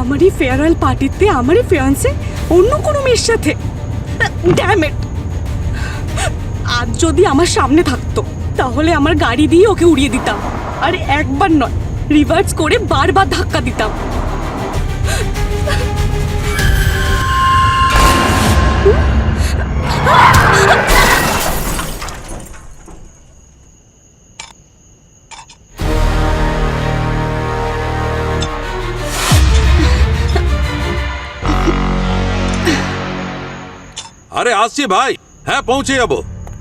আমারই ফেয়ারওয়েল পার্টিতে আমারই ফিয়ান্সে অন্য কোনো মেয়ের সাথে। Damn it! আজ যদি আমার সামনে থাকতো তাহলে আমার গাড়ি দিয়ে ওকে উড়িয়ে দিতাম, আর একবার নয় রিভার্স করে বারবার ধাক্কা দিতাম। আরে আসছি ভাই, হ্যাঁ পৌঁছে যাবো।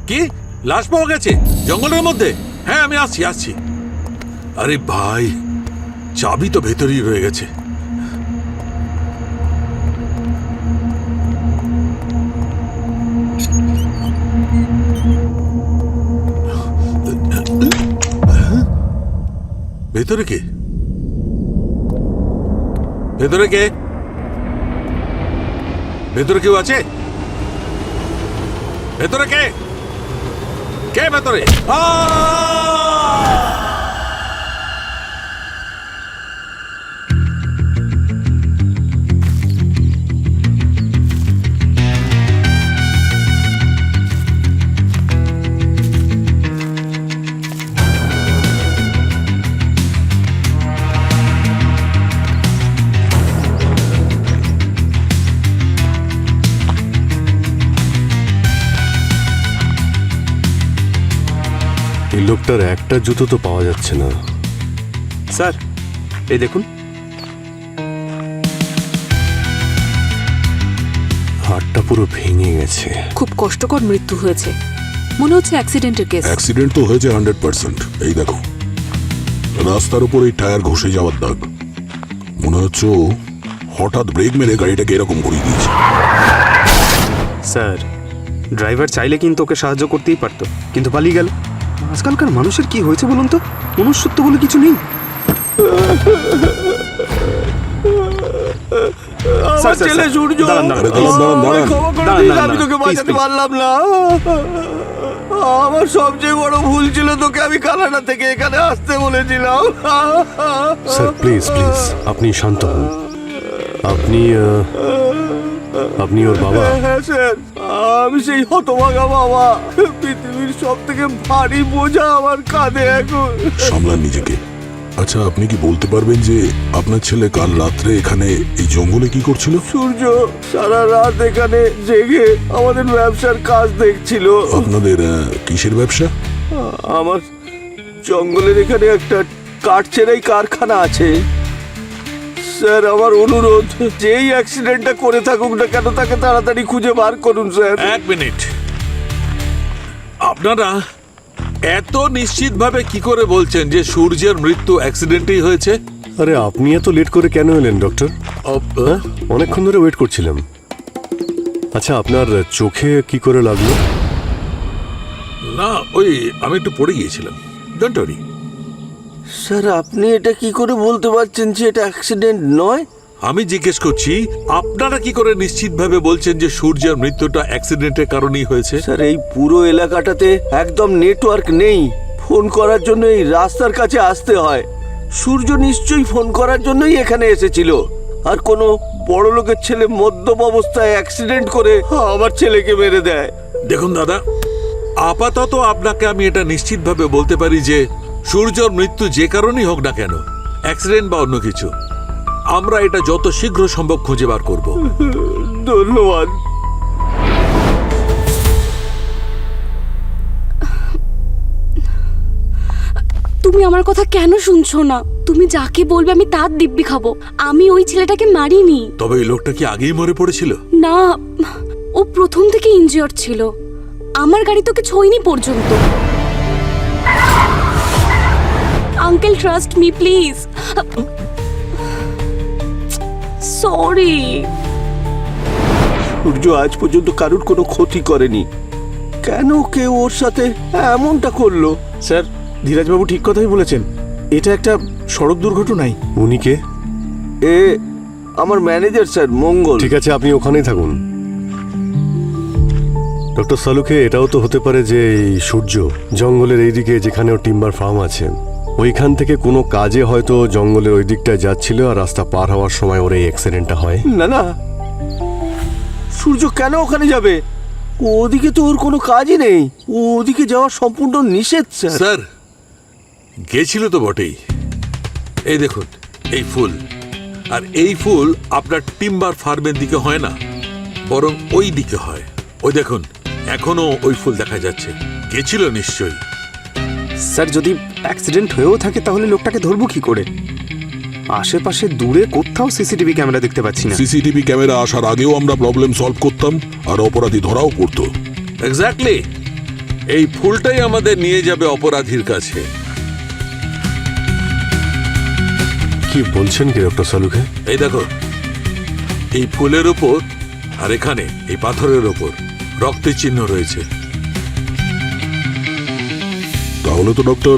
কি লাশ পাওয়া গেছে জঙ্গলের মধ্যে? হ্যাঁ আমি আসছি আসছি। আরে ভাই চাবি তো ভেতরেই রয়ে গেছে। ভেতরে কে? ভেতরে কে? ভেতরে কেউ আছে? ভেতরে কে? কে ভেতরে? এই লোকটার একটা জুতো তো পাওয়া যাচ্ছে না। স্যার এই দেখুন, হাড়টা পুরো ভেঙে গেছে। খুব কষ্টকর মৃত্যু হয়েছে, মনে হচ্ছে অ্যাক্সিডেন্টের কেস। অ্যাক্সিডেন্ট তো হয়েছে 100%। এই দেখো রাস্তার উপর এই টায়ার ঘষে যাওয়ার দাগ। মনে হচ্ছে ও হঠাৎ ব্রেক মেরে গাড়িটাকে এরকম ঘুরিয়ে দিয়েছে। স্যার ড্রাইভার চাইলে কিন্তু ওকে সাহায্য করতেই পারতো, কিন্তু পালিয়ে গেল। আজকালকার মানুষের কি হয়েছে বলুন তো, মনুষ্যত্ব বলে কিছু নেই। আমার ছেলে সূর্য, আমি তোকে বাঁচাতে পারলাম না। আমার সবচেয়ে বড় ভুল ছিল, তোকে আমি কানাডা থেকে এখানে আসতে বলেছিলাম। স্যার প্লিজ প্লিজ আপনি শান্ত হন। আপনি ওর বাবা? হ্যাঁ স্যার, আমি সেই হতভাগা বাবা। পৃথিবীর সব থেকে ভারী বোঝা আমার কাঁধে এখন। সামলান নিজেকে। আচ্ছা আপনি কি বলতে পারবেন যে আপনার ছেলে কাল রাত্রে এখানে এই জঙ্গলে কি করছিল? সূর্য সারা রাত এখানে জেগে আমাদের ব্যবসার কাজ দেখছিল। আপনাদের কিসের ব্যবসা? আমার জঙ্গলের এখানে একটা কাঠ ছেড়াই কারখানা আছে। স্যার আমার অনুরোধ, যেই অ্যাক্সিডেন্টটা করে থাকুক না কেন তাকে তাড়াতাড়ি খুঁজে বার করুন স্যার। এক মিনিট, আপনারা এত নিশ্চিতভাবে কি করে বলছেন যে সূর্যের মৃত্যু অ্যাক্সিডেন্টেই হয়েছে? আরে আপনি এত লেট করে কেন এলেন ডক্টর? অনেকক্ষণ ধরে ওয়েট করছিলাম। আচ্ছা আপনার চোখে কি করে লাগলো? না ওই আমি একটু পড়ে গিয়েছিলাম। Don't worry. স্যার আপনি এটা কি করে বলতে পারছেন যে এটা অ্যাক্সিডেন্ট নয়? আমি জিজ্ঞেস করছি আপনারা কি করে নিশ্চিতভাবে বলছেন যে সূর্যের মৃত্যুটা অ্যাক্সিডেন্টের কারণেই হয়েছে? স্যার এই পুরো এলাকাটাতে একদম নেটওয়ার্ক নেই। ফোন করার জন্য এই রাস্তার কাছে আসতে হয়। সূর্য নিশ্চয়ই ফোন করার জন্যই এখানে এসেছিল। আর কোনো বড় লোকের ছেলে মদ্যপ অবস্থায় অ্যাক্সিডেন্ট করে আমার ছেলেকে মেরে দেয়। দেখুন দাদা, আপাতত আপনাকে আমি এটা নিশ্চিতভাবে বলতে পারি যে সূর্যর মৃত্যু যে কারণেই হোক না কেন, অ্যাক্সিডেন্ট বা অন্য কিছু, আমরা এটা যত শীঘ্র সম্ভব খুঁজে বার করব। ধন্যবাদ। তুমি আমার কথা কেন শুনছো না? তুমি যাকে বলবে আমি তার দিব্যি খাবো। আমি ওই ছেলেটাকে মারিনি। তবে এই লোকটা কি আগেই মরে পড়েছিল? না, ও প্রথম থেকে ইনজিওর ছিল। আমার গাড়ি তোকে ছোঁয়নি পর্যন্ত। Uncle trust me please. Sorry. সূর্য আজ পর্যন্ত কারুর কোনো ক্ষতি করেনি, কেন কেউ ওর সাথে এমনটা করলো? স্যার ধীরাজবাবু ঠিক কথাই বলেছেন, এটা একটা সড়ক দুর্ঘটনাই। উনি কে? এ আমার ম্যানেজার স্যার, মঙ্গল। ঠিক আছে আপনি ওখানেই থাকুন। ডক্টর সালুকে এটাও তো হতে পারে যে এই সূর্য জঙ্গলের এইদিকে যেখানে ওর টিম্বার ফার্ম আছে ওইখান থেকে কোনো কাজে হয়তো জঙ্গলের ওই দিকটায় যাচ্ছিল আর রাস্তা পার হওয়ার সময় ওর এই অ্যাক্সিডেন্টটা হয়। না না, সূর্য কেন ওখানে যাবে? ওদিকে তো ওর কোনো কাজই নেই। ওদিকে যাওয়া সম্পূর্ণ নিষেধ স্যার। স্যার গেছিল তো বটেই। এই দেখুন এই ফুল, আর এই ফুল আপনার টিম্বার ফার্মের দিকে হয় না, বরং ওই দিকে হয়। ওই দেখুন এখনো ওই ফুল দেখা যাচ্ছে। গেছিল নিশ্চয়ই। স্যার যদি অ্যাক্সিডেন্ট হয়েও থাকে তাহলে লোকটাকে ধরবো কি করে? আশেপাশে দূরে কোথাও সিসিটিভি ক্যামেরা দেখতে পাচ্ছি না। সিসিটিভি ক্যামেরা আসার আগেও আমরা প্রবলেম সলভ করতাম আর অপরাধী ধরাও পড়তো। এক্স্যাক্টলি, এই ফুলটাই আমাদের নিয়ে যাবে অপরাধীর কাছে। কি বলছেন কি ডক্টর সালুখে? এই দেখো এই ফুলের ওপর আর এখানে এই পাথরের ওপর রক্তের চিহ্ন রয়েছে। তাহলে তো ডক্টর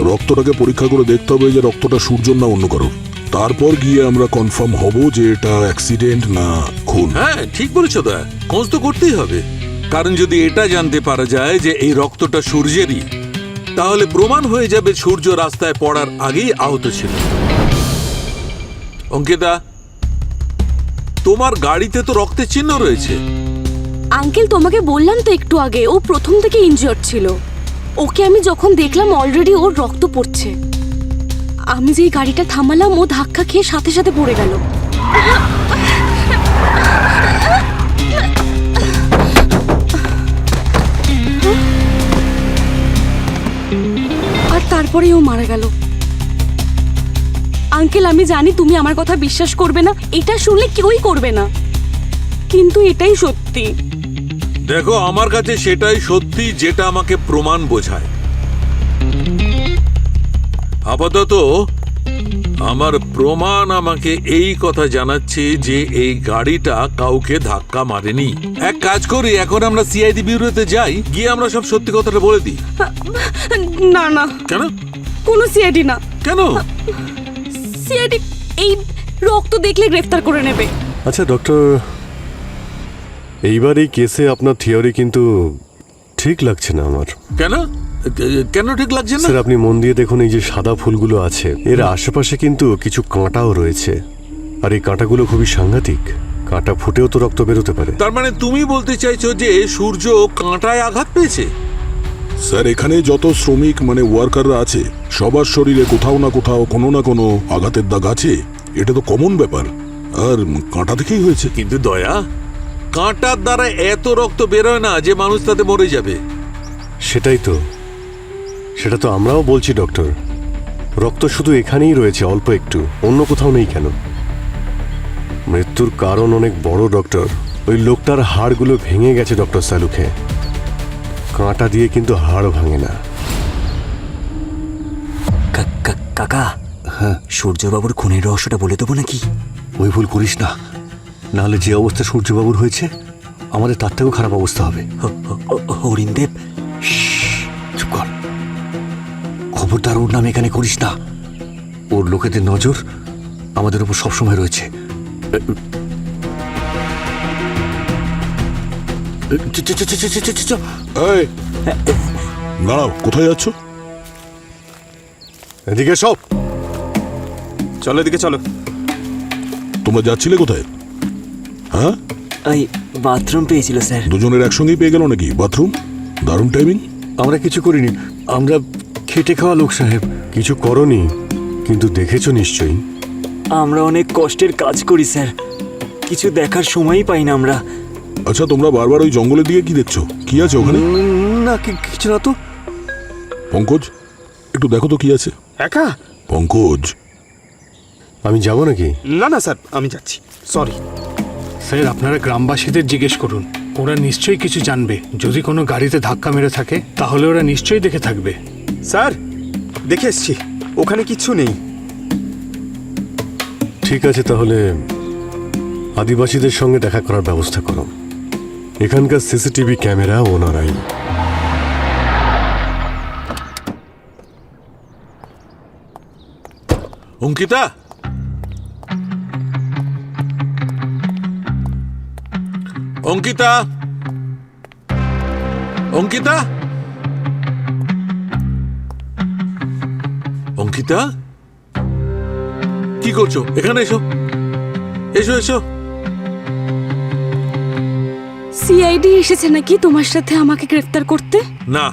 রক্তটাকে পরীক্ষা করে দেখতে হবে যে রক্তটা সূর্যর না অন্য কারোর। তারপর গিয়ে আমরা কনফার্ম হব যে এটা অ্যাক্সিডেন্ট না খুন। হ্যাঁ ঠিক বলেছো দা, খোঁজ তো করতেই হবে। কারণ যদি এটা জানতে পারা যায় যে এই রক্তটা সূর্যেরই, তাহলে প্রমাণ হয়ে যাবে সূর্য রাস্তায় পড়ার আগেই আহত ছিল। অঙ্কিতা, তোমার গাড়িতে তো রক্তের চিহ্ন রয়েছে। আঙ্কেল তোমাকে বললাম তো একটু আগে, ও প্রথম থেকে ইনজিওর্ড ছিল। ওকে আমি যখন দেখলাম অলরেডি ওর রক্ত পড়ছে। আমি যেই গাড়িটা থামালাম ও ধাক্কা খেয়ে সাথে সাথে পড়ে গেল। আর তারপরেই ও মারা গেল। আঙ্কেল আমি জানি তুমি আমার কথা বিশ্বাস করবে না, এটা শুনলে কেউই করবে না, কিন্তু এটাই সত্যি। দেখো আমার কাছে সেটাই সত্যি যেটা আমাকে প্রমাণ বোঝায়। আপাতত আমার প্রমাণ আমাকে এই কথা জানাচ্ছে যে এই গাড়িটা কাউকে ধাক্কা মারেনি। এক কাজ করি, এখন আমরা সিআইডি ব্যুরোতে যাই, গিয়ে আমরা সব সত্যি কথাটা বলে দিই। না না, কেন? কোনো সিআইডি না। কেন? সিআইডি এই রক্ত দেখলে গ্রেফতার করে নেবে। আচ্ছা ডক্টর, এইবার এই কেসে আপনার থিওরি কিন্তু ঠিক লাগছে না আমার। কেন কেন ঠিক লাগছে না? স্যার আপনি মন দিয়ে দেখুন, এই যে সাদা ফুলগুলো আছে এর আশেপাশে কিন্তু কিছু কাঁটাও রয়েছে, আর এই কাঁটাগুলো খুবই সাংঘাতিক। কাঁটা ফুটেও তো রক্ত বেরোতে পারে। তার মানে তুমি বলতে চাইছো যে সূর্য কাঁটায় আঘাত পেয়েছে? স্যার এখানে যত শ্রমিক মানে ওয়ার্কাররা আছে সবার শরীরে কোথাও না কোথাও কোনো না কোনো আঘাতের দাগ আছে। এটা তো কমন ব্যাপার, আর কাঁটা থেকেই হয়েছে। কিন্তু দয়া, কাঁটার দ্বারা এত রক্ত বেরোয় না যে মানুষ তাতে মরে যাবে। সেটা তো আমরাও বলছি ডক্টর। রক্ত শুধু এখানেই রয়েছে, অল্প একটু, অন্য কোথাও নেই কেন? মৃত্যুর কারণ অনেক বড় ডক্টর। ওই লোকটার হাড়গুলো ভেঙে গেছে ডক্টর সালুখে। কাঁটা দিয়ে কিন্তু হাড় ভাঙে না। কাকা, হ্যাঁ সূর্যবাবুর খুনের রহস্যটা বলে দেবো নাকি? ওই ভুল করিস না, নাহলে যে অবস্থা সূর্যবাবুর হয়েছে আমাদের তার থেকেও খারাপ অবস্থা হবে। হরিণদেব, চুপ কর, খবরদার ওর নাম এখানে করিস না। ওর লোকেদের নজর আমাদের উপর সবসময় রয়েছে। এই, দাঁড়াও, কোথায় যাচ্ছ? এদিকে সব। চলো এদিকে চলো। তোমরা যাচ্ছিলে কোথায়? হ্যাঁ, ওই বাথরুম পেয়েছিল স্যার। দুজনের একসঙ্গেই পেয়ে গেল নাকি বাথরুম? দারুণ টাইমিং। আমরা কিছু করিনি, আমরা খেটে খাওয়া লোক সাহেব। কিছু করনি, কিন্তু দেখেছো নিশ্চয়ই। আমরা অনেক কষ্টের কাজ করি স্যার, কিছু দেখার সময়ই পাই না আমরা। আচ্ছা তোমরা বারবার ওই জঙ্গলের দিকে কি দেখছো? কি আছে ওখানে? না কিছু না তো। পঙ্কজ, একটু দেখো তো কি আছে। একা? পঙ্কজ, আমি যাব নাকি? না না স্যার, আমি যাচ্ছি, সরি। স্যার আপনারা গ্রামবাসীদের জিজ্ঞেস করুন, ওরা নিশ্চয়ই কিছু জানবে। যদি কোনো গাড়িতে ধাক্কা মেরে থাকে তাহলে ওরা নিশ্চয়ই দেখে থাকবে। স্যার দেখে এসছি, ওখানে কিচ্ছু নেই। ঠিক আছে, তাহলে আদিবাসীদের সঙ্গে দেখা করার ব্যবস্থা করো। এখানকার সিসিটিভি ক্যামেরা ওনারাই। অঙ্কিতা, অঙ্কিতা, অঙ্কিতা, অঙ্কিতা, কি করছো? এখানে এসো, এসো এসো। সিআইডি এসেছে নাকি তোমার সাথে আমাকে গ্রেফতার করতে? না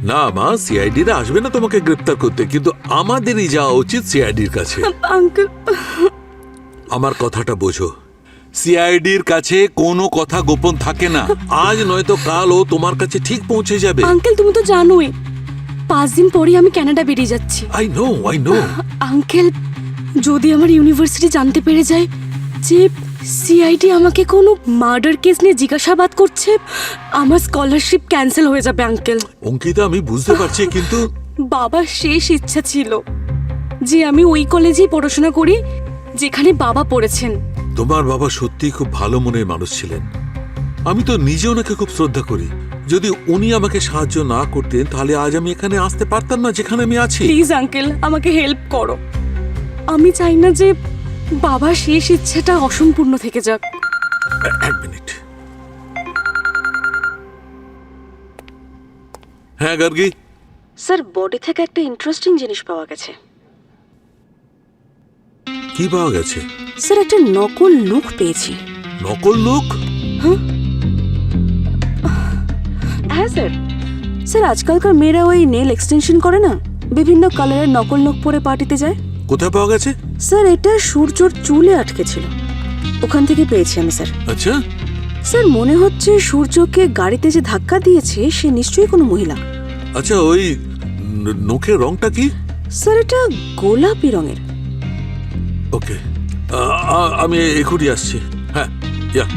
না মা, সিআইডিরা আসবে না তোমাকে গ্রেফতার করতে, কিন্তু আমাদেরই যাওয়া উচিত সিআইডির কাছে। আঙ্কেল, আমার কথাটা বোঝো, সিআইডির কাছে কোনো কথা গোপন থাকে না। আজ নয়তো কাল ও তোমার কাছে ঠিক পৌঁছে যাবে। আঙ্কেল তুমি তো জানোই 5 দিন পরে আমি কানাডা বেরিয়ে যাচ্ছি। I know. আঙ্কেল, যদি আমার ইউনিভার্সিটি জানতে পেরে যায় যে সিআইডি আমাকে কোনো মার্ডার কেস নিয়ে জিজ্ঞাসাবাদ করছে, আমার স্কলারশিপ ক্যান্সেল হয়ে যাবে আঙ্কেল। অঙ্কিতা, আমি বুঝতে পারছি, কিন্তু বাবার শেষ ইচ্ছা ছিল যে আমি ওই কলেজেই পড়াশোনা করি যেখানে বাবা পড়েছেন। তোমার বাবা সত্যিই খুব ভালো মনের মানুষ ছিলেন। আমি তো নিজে ওনাকে খুব শ্রদ্ধা করি। যদি উনি আমাকে সাহায্য না করতেন তাহলে আজ আমি এখানে আসতে পারতাম না যেখানে আমি আছি। প্লিজ আঙ্কেল, আমাকে হেল্প করো। আমি চাই না যে বাবার শেষ ইচ্ছাটা অসম্পূর্ণ থেকে যাক। এক মিনিট। হ্যাঁ গার্গী। স্যার, বডি থেকে একটা ইন্টারেস্টিং জিনিস পাওয়া গেছে। কি পাওয়া গেছে? স্যার, একটা নকল নখ পেয়েছি। নকল লোক? হ্যাঁ স্যার। স্যার, আজকালকার মেয়েরা ওই নেল এক্সটেনশন করে না, বিভিন্ন কালারের নকল নখ পরে পার্টিতে যায়। কোথায় পাওয়া গেছে? স্যার, এটা সূর্যর চুলে আটকে ছিল, ওখান থেকে পেয়েছি আমি স্যার। আচ্ছা স্যার, মনে হচ্ছে সূর্যকে গাড়িতে যে ধাক্কা দিয়েছে সে নিশ্চয়ই কোনো মহিলা। আচ্ছা, ওই নখের রংটা কি? স্যার, এটা গোলাপি রঙের। ওকে, আমি এখনই আসছি। হ্যাঁ, ইয়া।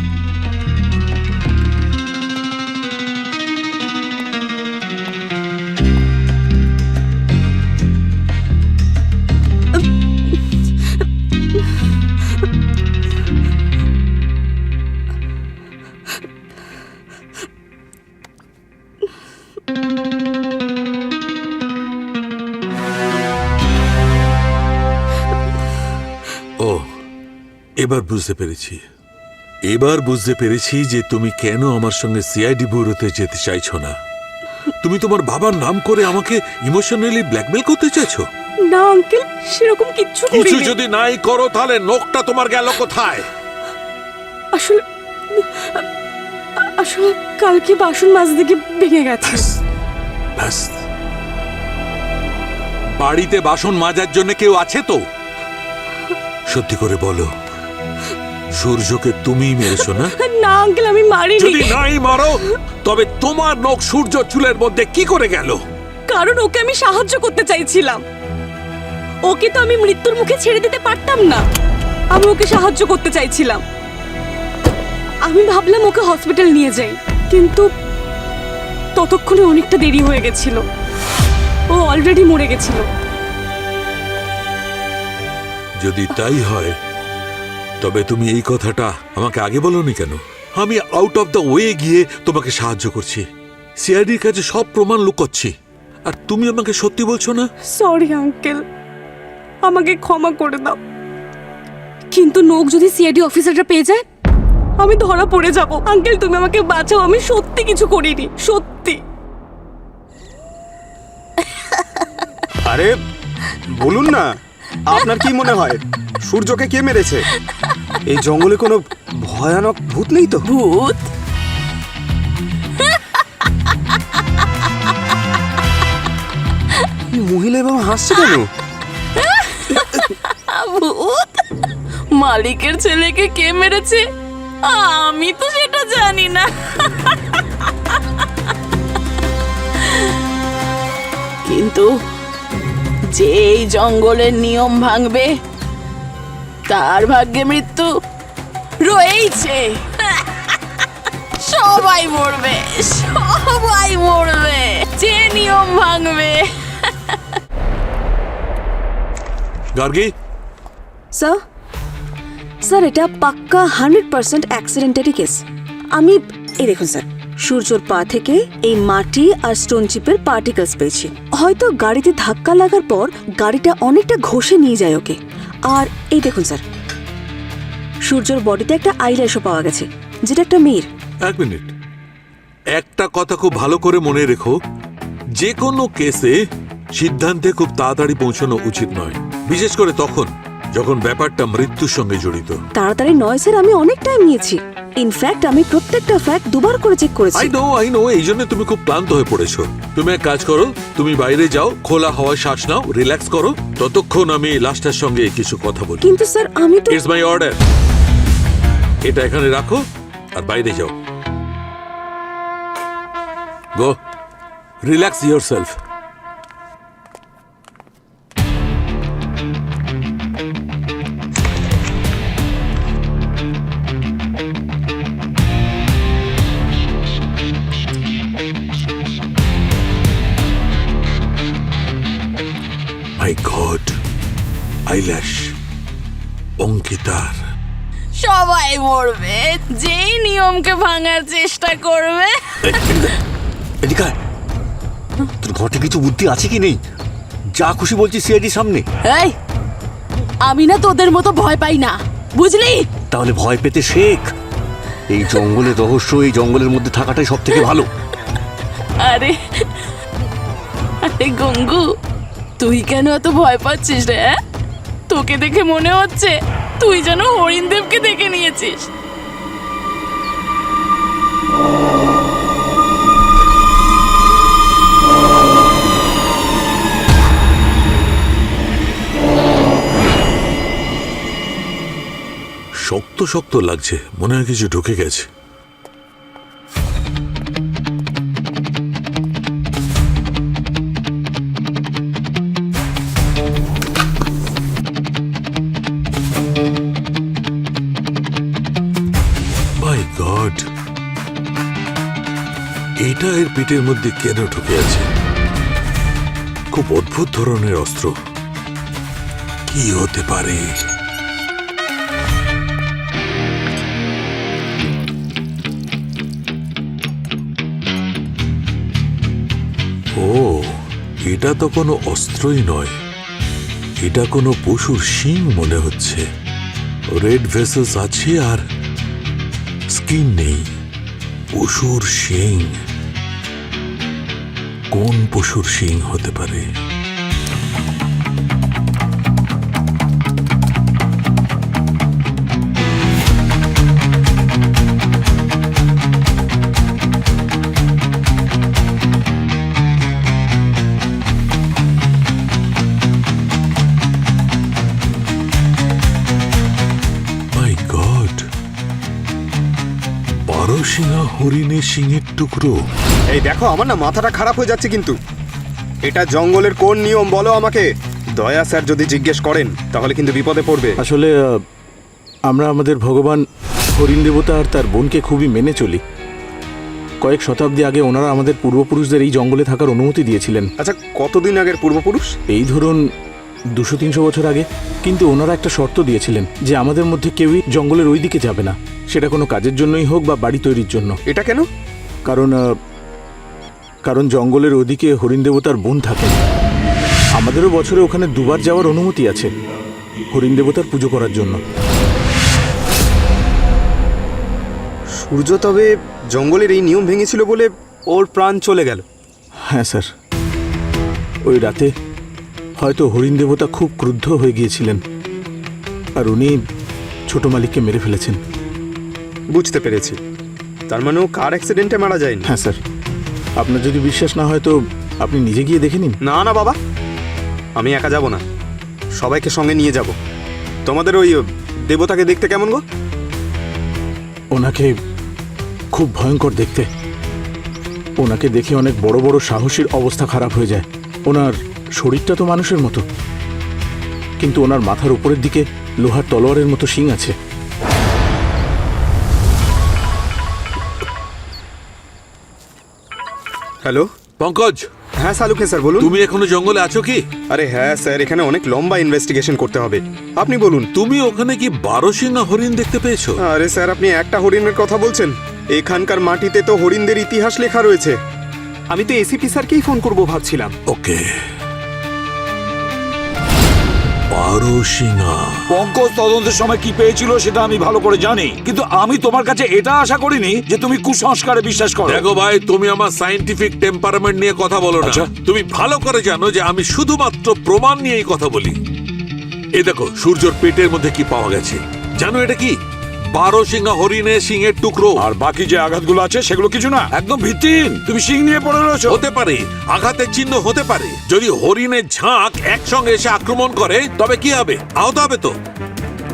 ও, এবার বুঝতে পেরেছি যে তুমি কেন আমার সঙ্গে সিআইডি ব্যুরোতে যেতে চাইছো না। তুমি তোমার বাবার নাম করে আমাকে ইমোশনালি ব্ল্যাকমেল করতে চাইছো। না আঙ্কেল, সেরকম কিচ্ছু কিছু করিনি। যদি নাই করো তাহলে নখটা তোমার গেল কোথায়? আসলে আসলে কালকে বাসন মাজতে গিয়ে ভেঙে গেছে। ব্যাস। বাড়িতে বাসন মাজার জন্য কেউ আছে তো? সত্যি করে বলো, সূর্যকে তুমি মেরেছো না? না আঙ্কেল, আমি মারিনি। যদি নাই মারো তবে তোমার নখ সূর্য চুলের মধ্যে কি করে গেল? কারণ ওকে আমি সাহায্য করতে চাইছিলাম। ওকে তো আমি মৃত্যুর মুখে ছেড়ে দিতে পারতাম না। আমি ওকে সাহায্য করতে চাইছিলাম। আমি ভাবলাম ওকে হসপিটাল নিয়ে যাই, কিন্তু ততক্ষণে অনেকটা দেরি হয়ে গেছিল। ও অলরেডি মরে গেছিল। যদি তাই হয় তবে তুমি এই কথাটা আমাকে আগে বলোনি কেন? আমি আউট অফ দ্য ওয়ে গিয়ে তোমাকে সাহায্য করছি, সিআইডির কাছে সব প্রমাণ লুকোচ্ছি, আর তুমি আমাকে সত্যি বলছো না? সরি আঙ্কেল, আমাকে ক্ষমা করে দাও। কিন্তু নোক যদি সিআইডি অফিসাররা পেয়ে যায় আমি ধরা পড়ে যাব। আঙ্কেল, তুমি আমাকে বাঁচাও। আমি সত্যি কিছু করিনি, সত্যি। আরে বলুন না, আপনার কি মনে হয় সূর্যকে কে মেরেছে? এই জঙ্গলে কোনো ভয়ানক ভূত নেই তো? ভূত? মহিলা এবং হাসছে কেন? ভূত? মালিকের ছেলেকে কে মেরেছে আমি তো সেটা জানি না। কিন্তু যে এই জঙ্গলের নিয়ম ভাঙবে তার ভাগ্যে মৃত্যু রয়েছে। সবাই মরবে, সবাই মরবে যে নিয়ম ভাঙবে। গার্গী, স্যার, স্যার, এটা পাক্কা 100% অ্যাক্সিডেন্টারি কেস। আমি এই দেখুন স্যার, সূর্যর পা থেকে এই মাটি আর স্টোন চিপের পার্টিকেলস পেয়েছি। হয়তো গাড়িতে ধাক্কা লাগার পর গাড়িটা অনেকটা ঘষে নিয়ে যায় ওকে। আর এই দেখুন স্যার, সূর্যর বডিতে একটা আইল্যাশও পাওয়া গেছে, যেটা একটা মেয়ের। এক মিনিট, একটা কথা খুব ভালো করে মনে রেখো, যে কোনো কেসে সিদ্ধান্তে খুব তাড়াতাড়ি পৌঁছানো উচিত নয়, বিশেষ করে তখন যখন ব্যাপারটা মৃত্যুর সঙ্গে জড়িত। তাড়াতাড়ি নয় স্যার, আমি অনেক টাইম নিয়েছি। ইনফ্যাক্ট আমি প্রত্যেকটা ফ্যাক্ট দুবার করে চেক করেছি। আই নো এই জন্য তুমি খুব ক্লান্ত হয়ে পড়েছো। তুমি এক কাজ করো, তুমি বাইরে যাও, খোলা হাওয়ায় শ্বাস নাও, রিল্যাক্স করো, ততক্ষণ আমি লাস্টার সঙ্গে কিছু কথা বলি। কিন্তু স্যার আমি তো ইটস মাই অর্ডার। এটা এখানে রাখো আর বাইরে যাও। গো, রিল্যাক্স ইয়োরসেলফ। মাই গড, আইল্যাশ অঙ্কিতার। সবাই মরবে যেই নিয়মকে ভাঙার চেষ্টা করবে। এদিকে আয়। তোর ঘটে কিছু বুদ্ধি আছে কি নেই? যা খুশি বলছিস সিআইডির সামনে। এই, আমি না তোদের মতো ভয় পাই না, বুঝলি? তাহলে ভয় পেতে শেখ। এই জঙ্গলের রহস্য, এই জঙ্গলের মধ্যে থাকাটাই সব থেকে ভালো। আরে আরে গঙ্গু, তুই কেন এত ভয় পাচ্ছিস রে? তোকে দেখে মনে হচ্ছে তুই যেন হরিণদেবকে দেখে নিয়েছিস। শক্ত শক্ত লাগছে, মনে হয় কিছু ঢুকে গেছে। মাই গড, এটা এর পিঠের মধ্যে কেন ঢুকে আছে? খুব অদ্ভুত ধরনের অস্ত্র। কি হতে পারে? ও, এটা তো কোনো অস্ত্রই নয়, এটা কোনো পশুর শিং মনে হচ্ছে। রেড ভেসেলস আছে আর স্কিন নেই। পশুর শিং। কোন পশুর শিং হতে পারে? সিংহা হরিণের সিংহের টুকরো। এই দেখো, আমার না মাথাটা খারাপ হয়ে যাচ্ছে। কিন্তু এটা জঙ্গলের কোন নিয়ম বলো আমাকে? দয়া স্যার যদি জিজ্ঞেস করেন তাহলে কিন্তু বিপদে পড়বে। আসলে আমরা আমাদের ভগবান হরিণ দেবতা আর তার বোনকে খুবই মেনে চলি। কয়েক শতাব্দী আগে ওনারা আমাদের পূর্বপুরুষদের এই জঙ্গলে থাকার অনুমতি দিয়েছিলেন। আচ্ছা, কতদিন আগের পূর্বপুরুষ? এই ধরুন 200-300 বছর আগে। কিন্তু ওনারা একটা শর্ত দিয়েছিলেন যে আমাদের মধ্যে কেউই জঙ্গলের ওই দিকে যাবে না, সেটা কোনো কাজের জন্যই হোক বা বাড়ি তৈরির জন্য। এটা কেন? কারণ জঙ্গলের ওদিকে হরিণ দেবতার বোন থাকেন। আমাদেরও বছরে ওখানে দুবার যাওয়ার অনুমতি আছে হরিণ দেবতার পুজো করার জন্য। সূর্য তবে জঙ্গলের এই নিয়ম ভেঙেছিল বলে ওর প্রাণ চলে গেল? হ্যাঁ স্যার, ওই রাতে হয়তো হরিণ দেবতা খুব ক্রুদ্ধ হয়ে গিয়েছিলেন আর উনি ছোট মালিককে মেরে ফেলেছেন। বুঝতে পেরেছি। তার মানে ও কার অ্যাক্সিডেন্টে মারা যায়নি? হ্যাঁ স্যার, আপনার যদি বিশ্বাস না হয় তো আপনি নিজে গিয়ে দেখে নিন। না না বাবা, আমি একা যাব না, সবাইকে সঙ্গে নিয়ে যাব। তোমাদের ওই দেবতাকে দেখতে কেমন গো? ওনাকে খুব ভয়ঙ্কর দেখতে। ওনাকে দেখে অনেক বড় বড় সাহসীর অবস্থা খারাপ হয়ে যায়। ওনার শরীরটা তো মানুষের মতো, কিন্তু ওনার মাথার উপরের দিকে লোহার তলোয়ারের মতো শিং আছে। হ্যালো পঙ্কজ। হ্যাঁ সালুকে স্যার, বলুন। তুমি এখনো জঙ্গলে আছো কি? আরে হ্যাঁ স্যার, এখানে অনেক লম্বা ইনভেস্টিগেশন করতে হবে। আপনি বলুন। তুমি ওখানে কি 12 সিংহা হরিণ দেখতে পেয়েছো? আরে স্যার, আপনি একটা হরিণের কথা বলছেন? এখানকার মাটিতে তো হরিণদের ইতিহাস লেখা রয়েছে। আমি তো এসিপি স্যারকেই ফোন করবো ভাবছিলাম। ওকে, বারোশিঙা। পঙ্কজ তদন্তের সময় কি পেয়েছিল সেটা আমি ভালো করে জানি, কিন্তু আমি তোমার কাছে এটা আশা করিনি যে তুমি কুসংস্কারে বিশ্বাস করো। দেখো ভাই, তুমি আমার সায়েন্টিফিক টেম্পারামেন্ট নিয়ে কথা বলো না। আচ্ছা। তুমি ভালো করে জানো যে আমি শুধুমাত্র প্রমাণ নিয়েই কথা বলি। এই দেখো, সূর্যর পেটের মধ্যে কি পাওয়া গেছে জানো? এটা কি? বারোশিঙা হরিণের সিংহের টুকরো। আর বাকি যে আঘাতগুলো আছে সেগুলো কিছু না, একদম ভিত্তিহীন। তুমি সিং নিয়ে পড়ে রয়েছো। হতে পারে, আঘাতের চিহ্ন হতে পারে। যদি হরিণের ঝাঁক একসঙ্গে এসে আক্রমণ করে তবে কি হবে? আহত হবে তো।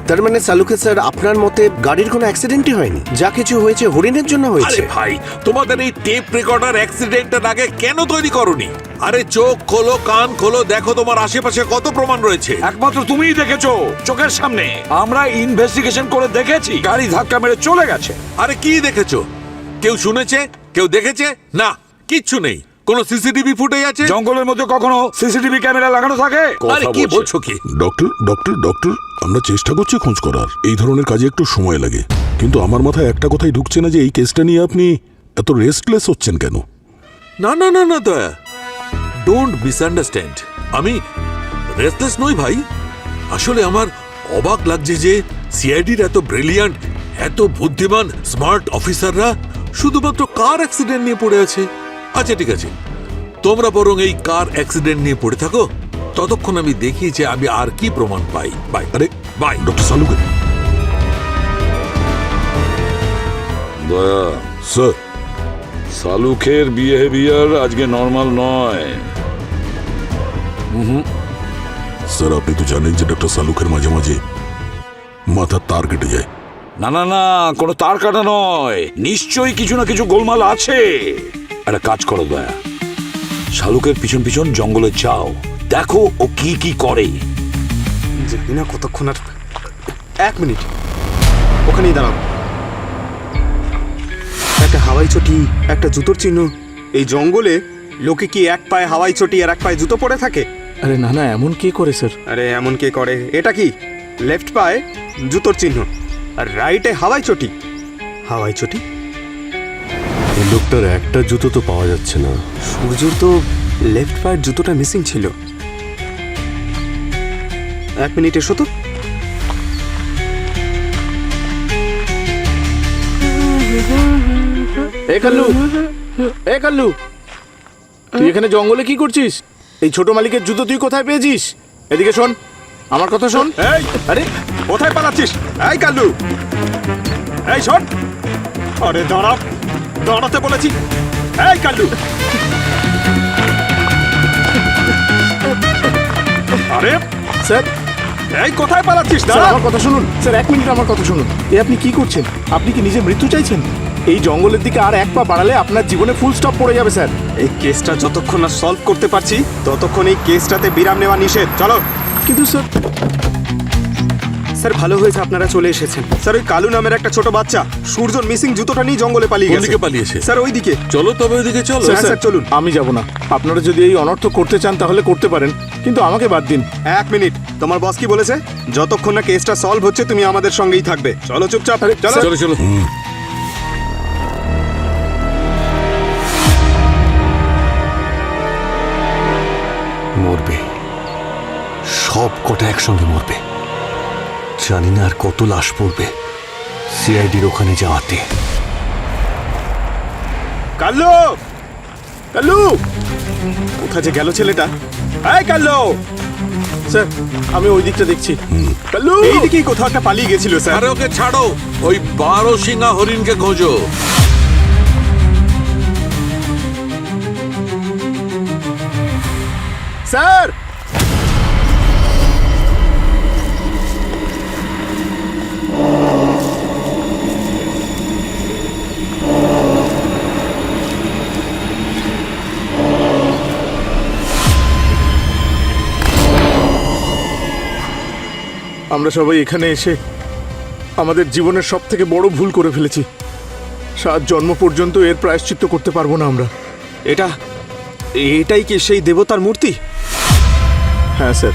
তার মানে সালুকে স্যার, আপনার মতে গাড়ির কোনো অ্যাক্সিডেন্টই হয়নি? যা কিছু হয়েছে হরিণের জন্য আরে হয়েছে। ভাই, তোমাদের এই টেপ রেকর্ডার অ্যাক্সিডেন্টের আগে কেন তৈরি করনি? আরে চোখ খোলো, কান খোলো, দেখো তোমার আশেপাশে কত প্রমাণ রয়েছে। একমাত্র তুমিই দেখেছো চোখের সামনে। আমরা ইনভেস্টিগেশন করে দেখেছি গাড়ি ধাক্কা মেরে চলে গেছে। আরে কি দেখেছো? কেউ শুনেছে? কেউ দেখেছে? না, কিচ্ছু নেই। কোন সিসিটিভি ফুটেজ আছে? জঙ্গলের মধ্যে কখনো সিসিটিভি ক্যামেরা লাগানো থাকে? আরে কি বলছো কি? ডক্টর ডক্টর ডক্টর আমরা চেষ্টা করছি খোঁজ করার। এই ধরনের কাজে একটু সময় লাগে, কিন্তু আমার মাথায় একটা কথাই ঢুকছে না যে এই কেসটা নিয়ে আপনি এত রেস্টলেস হচ্ছেন কেন? না না না না দয়া, ডোন্ট মিসআন্ডারস্ট্যান্ড। আমি রেস্টলেস নই ভাই। আসলে আমার অবাক লাগছে যে সিআইডির এত ব্রিলিয়ান্ট, এত বুদ্ধিমান, স্মার্ট অফিসাররা শুধুমাত্র কার অ্যাক্সিডেন্ট নিয়ে পড়ে আছে। আচ্ছা ঠিক আছে, তোমরা বরং এই কার অ্যাক্সিডেন্ট নিয়ে পড়ে থাকো, ততক্ষণ আমি দেখি যে আমি আর কি প্রমাণ পাই। বাই। আরে বাই। ডক্টর সালুকে। দয়া, স্যার, সালুকের বিহেভিয়ার আজকে নর্মাল নয়। স্যার আপনি তো জানেন যে ডক্টর সালুকের মাঝে মাঝে মাথার তার কেটে যায়। না না না, কোনো তার কাটা নয়, নিশ্চয়ই কিছু না কিছু গোলমাল আছে। একটা কাজ করো দয়া, শালুকের পিছন পিছন জঙ্গলে যাও, দেখো ও কি কি করে। জানি না কতক্ষণ আর। 1 মিনিট, ওখানেই দাঁড়াও। একটা হাওয়াই চটি, একটা জুতোর চিহ্ন। এই জঙ্গলে লোকে কি এক পায়ে হাওয়াই চটি আর এক পায়ে জুতো পরে থাকে? আরে না না, এমন কে করে স্যার? আরে এমন কে করে? এটা কি লেফট পায়ে জুতোর চিহ্ন আর রাইটে হাওয়াই চটি। হাওয়াই চটি। এই লোকটার একটা জুতো তো পাওয়া যাচ্ছে না। সূর্যর তো লেফট পায়ের জুতোটা মিসিং ছিল। 1 মিনিট, এসো তো। এ কাল্লু, এ কাল্লু, তুই এখানে জঙ্গলে কি করছিস? এই ছোট মালিকের জুতো তুই কোথায় পেয়েছিস? এদিকে শোন, আমার কথা শোন। এই, আরে কোথায় পালাচ্ছিস? এই কাল্লু, এই শোন। আরে দাঁড়া, দাঁড়াতে বলেছি। এই কাল্লু, আরে স্যার, এই কোথায় পালাচ্ছিস? স্যার দাঁড়া। আমার কথা শুনুন স্যার, 1 মিনিট আমার কথা শুনুন। এ আপনি কি করছেন? আপনি কি নিজে মৃত্যু চাইছেন? এই জঙ্গলের দিকে আর 1 পা বাড়ালে আপনার জীবনে ফুল স্টপ পড়ে যাবে স্যার। এই কেসটা যতক্ষণ না সলভ করতে পারছি ততক্ষণ এই কেসটাতে বিরাম নেওয়া নিষেধ। চলো। কিন্তু স্যার, স্যার ভালো হয়েছে আপনারা চলে এসেছেন। স্যার ওই কালু নামের একটা ছোট বাচ্চা সূর্যর মিসিং জুতোটা নিয়ে জঙ্গলে পালিয়ে কোন গেছে। দিকে পালিয়েছে? স্যার ওইদিকে। চলো তবে ওইদিকে চলো। স্যার, স্যার, চলুন। আমি যাব না। আপনারা যদি এই অনর্থ করতে চান তাহলে করতে পারেন, কিন্তু আমাকে বাদ দিন। 1 মিনিট, তোমার বস কি বলেছে? যতক্ষণ না কেসটা সলভ হচ্ছে তুমি আমাদের সঙ্গেই থাকবে। চলো চুপচাপ। চলো। চলো চলো। মরবে, সব কটা একসঙ্গে মরবে। জানি না আর কত লাশ পড়বে সিআইডির ওখানে যাওয়াতে। কাল্লু, কাল্লু, কোথায় যে গেল ছেলেটা? এই কাল্লু। স্যার আমি ওই দিকটা দেখছি। কাল্লু, এইদিকেই কোথাও একটা পালিয়ে গেছিল স্যার। আরে ওকে ছাড়ো, ওই বারোশিঙা হরিণকে খোঁজো। স্যার, আমরা সবাই এখানে এসে আমাদের জীবনের সবথেকে বড় ভুল করে ফেলেছি। 7 জন্ম পর্যন্ত এর প্রায়শ্চিত্ত করতে পারবো না আমরা। এটাই কি সেই দেবতার মূর্তি? হ্যাঁ স্যার,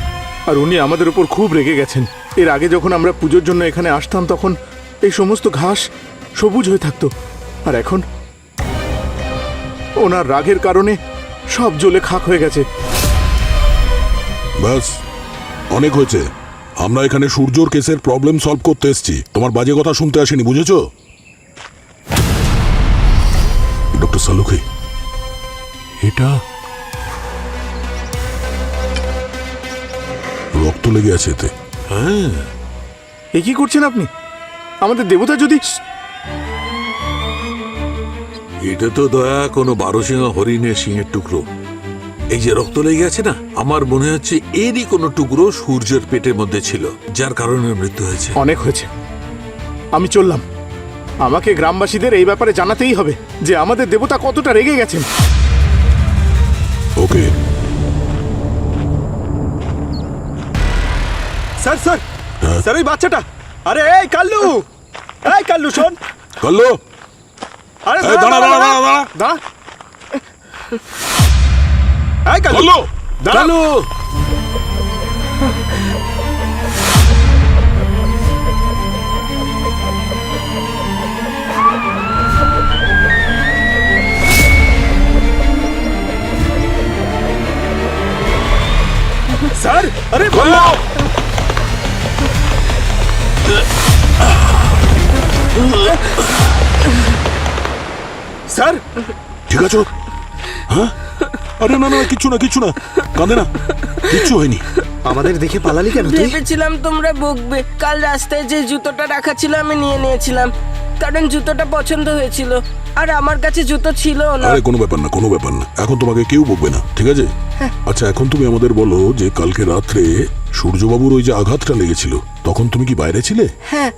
আর উনি আমাদের উপর খুব রেগে গেছেন। এর আগে যখন আমরা পুজোর জন্য এখানে আসতাম তখন এই সমস্ত ঘাস সবুজ হয়ে থাকতো, আর এখন ওনার রাগের কারণে সব জ্বলে খাক হয়ে গেছে। ব্যাস, অনেক হয়েছে। আমরা এখানে সূর্যর কেসের প্রবলেম সলভ করতে এসেছি, তোমার বাজে কথা শুনতে আসেনি, বুঝেছো? ডক্টর সালুখে, এটা রক্ত লেগে আছে এতে। হ্যাঁ, এ কি করছেন আপনি? আমাদের দেবতা যদি... এটা তো দয়া কোনো 12 সিংহ হরিণের সিংহের টুকরো। এই যে রক্ত লেগে আছে না, আমার মনে হচ্ছে এরই কোনো টুকরো সূর্যের পেটের মধ্যে ছিল, যার কারণে মৃত্যু হয়েছে। অনেক হয়েছে, আমি চললাম। আমাকে গ্রামবাসীদের এই ব্যাপারে জানাতেই হবে যে আমাদের দেবতা কতটা রেগে গেছেন। ওকে স্যার স্যার হ্যাঁ? স্যার ওই বাচ্চাটা, আরে এই কাল্লু, এই কাল্লু শোন। কাল্লু, আরে এই দাঁড়া দাঁড়া দাঁড়া দাঁড়া। দাঁড়া, এই কাল্লু, কাল্লু, দাঁড়া। কালু, স্যার, আরে কাল্লু, স্যার, ঠিক আছো? হ্যাঁ? আরে না না, কিচ্ছু না, কিচ্ছু না, কাঁদে না, কিচ্ছু হয়নি। আমাদের দেখে পালালি কেন তুই? ভেবেছিলাম তোমরা বকবে। কাল রাস্তায় যে জুতোটা রাখা ছিল আমি নিয়ে নিয়েছিলাম, কারণ জুতোটা পছন্দ হয়েছিল আর আমার কাছে জুতো ছিল না। আরে কোনো ব্যাপার না, কোনো ব্যাপার না, এখন তোমাকে কেউ বকবে না, ঠিক আছে? আচ্ছা, এখন তুমি আমাদের বলো যে কালকে রাত্রে সূর্যবাবুর ওই যে আঘাতটা লেগেছিল, তখন তুমি কি বাইরে ছিলে? হ্যাঁ,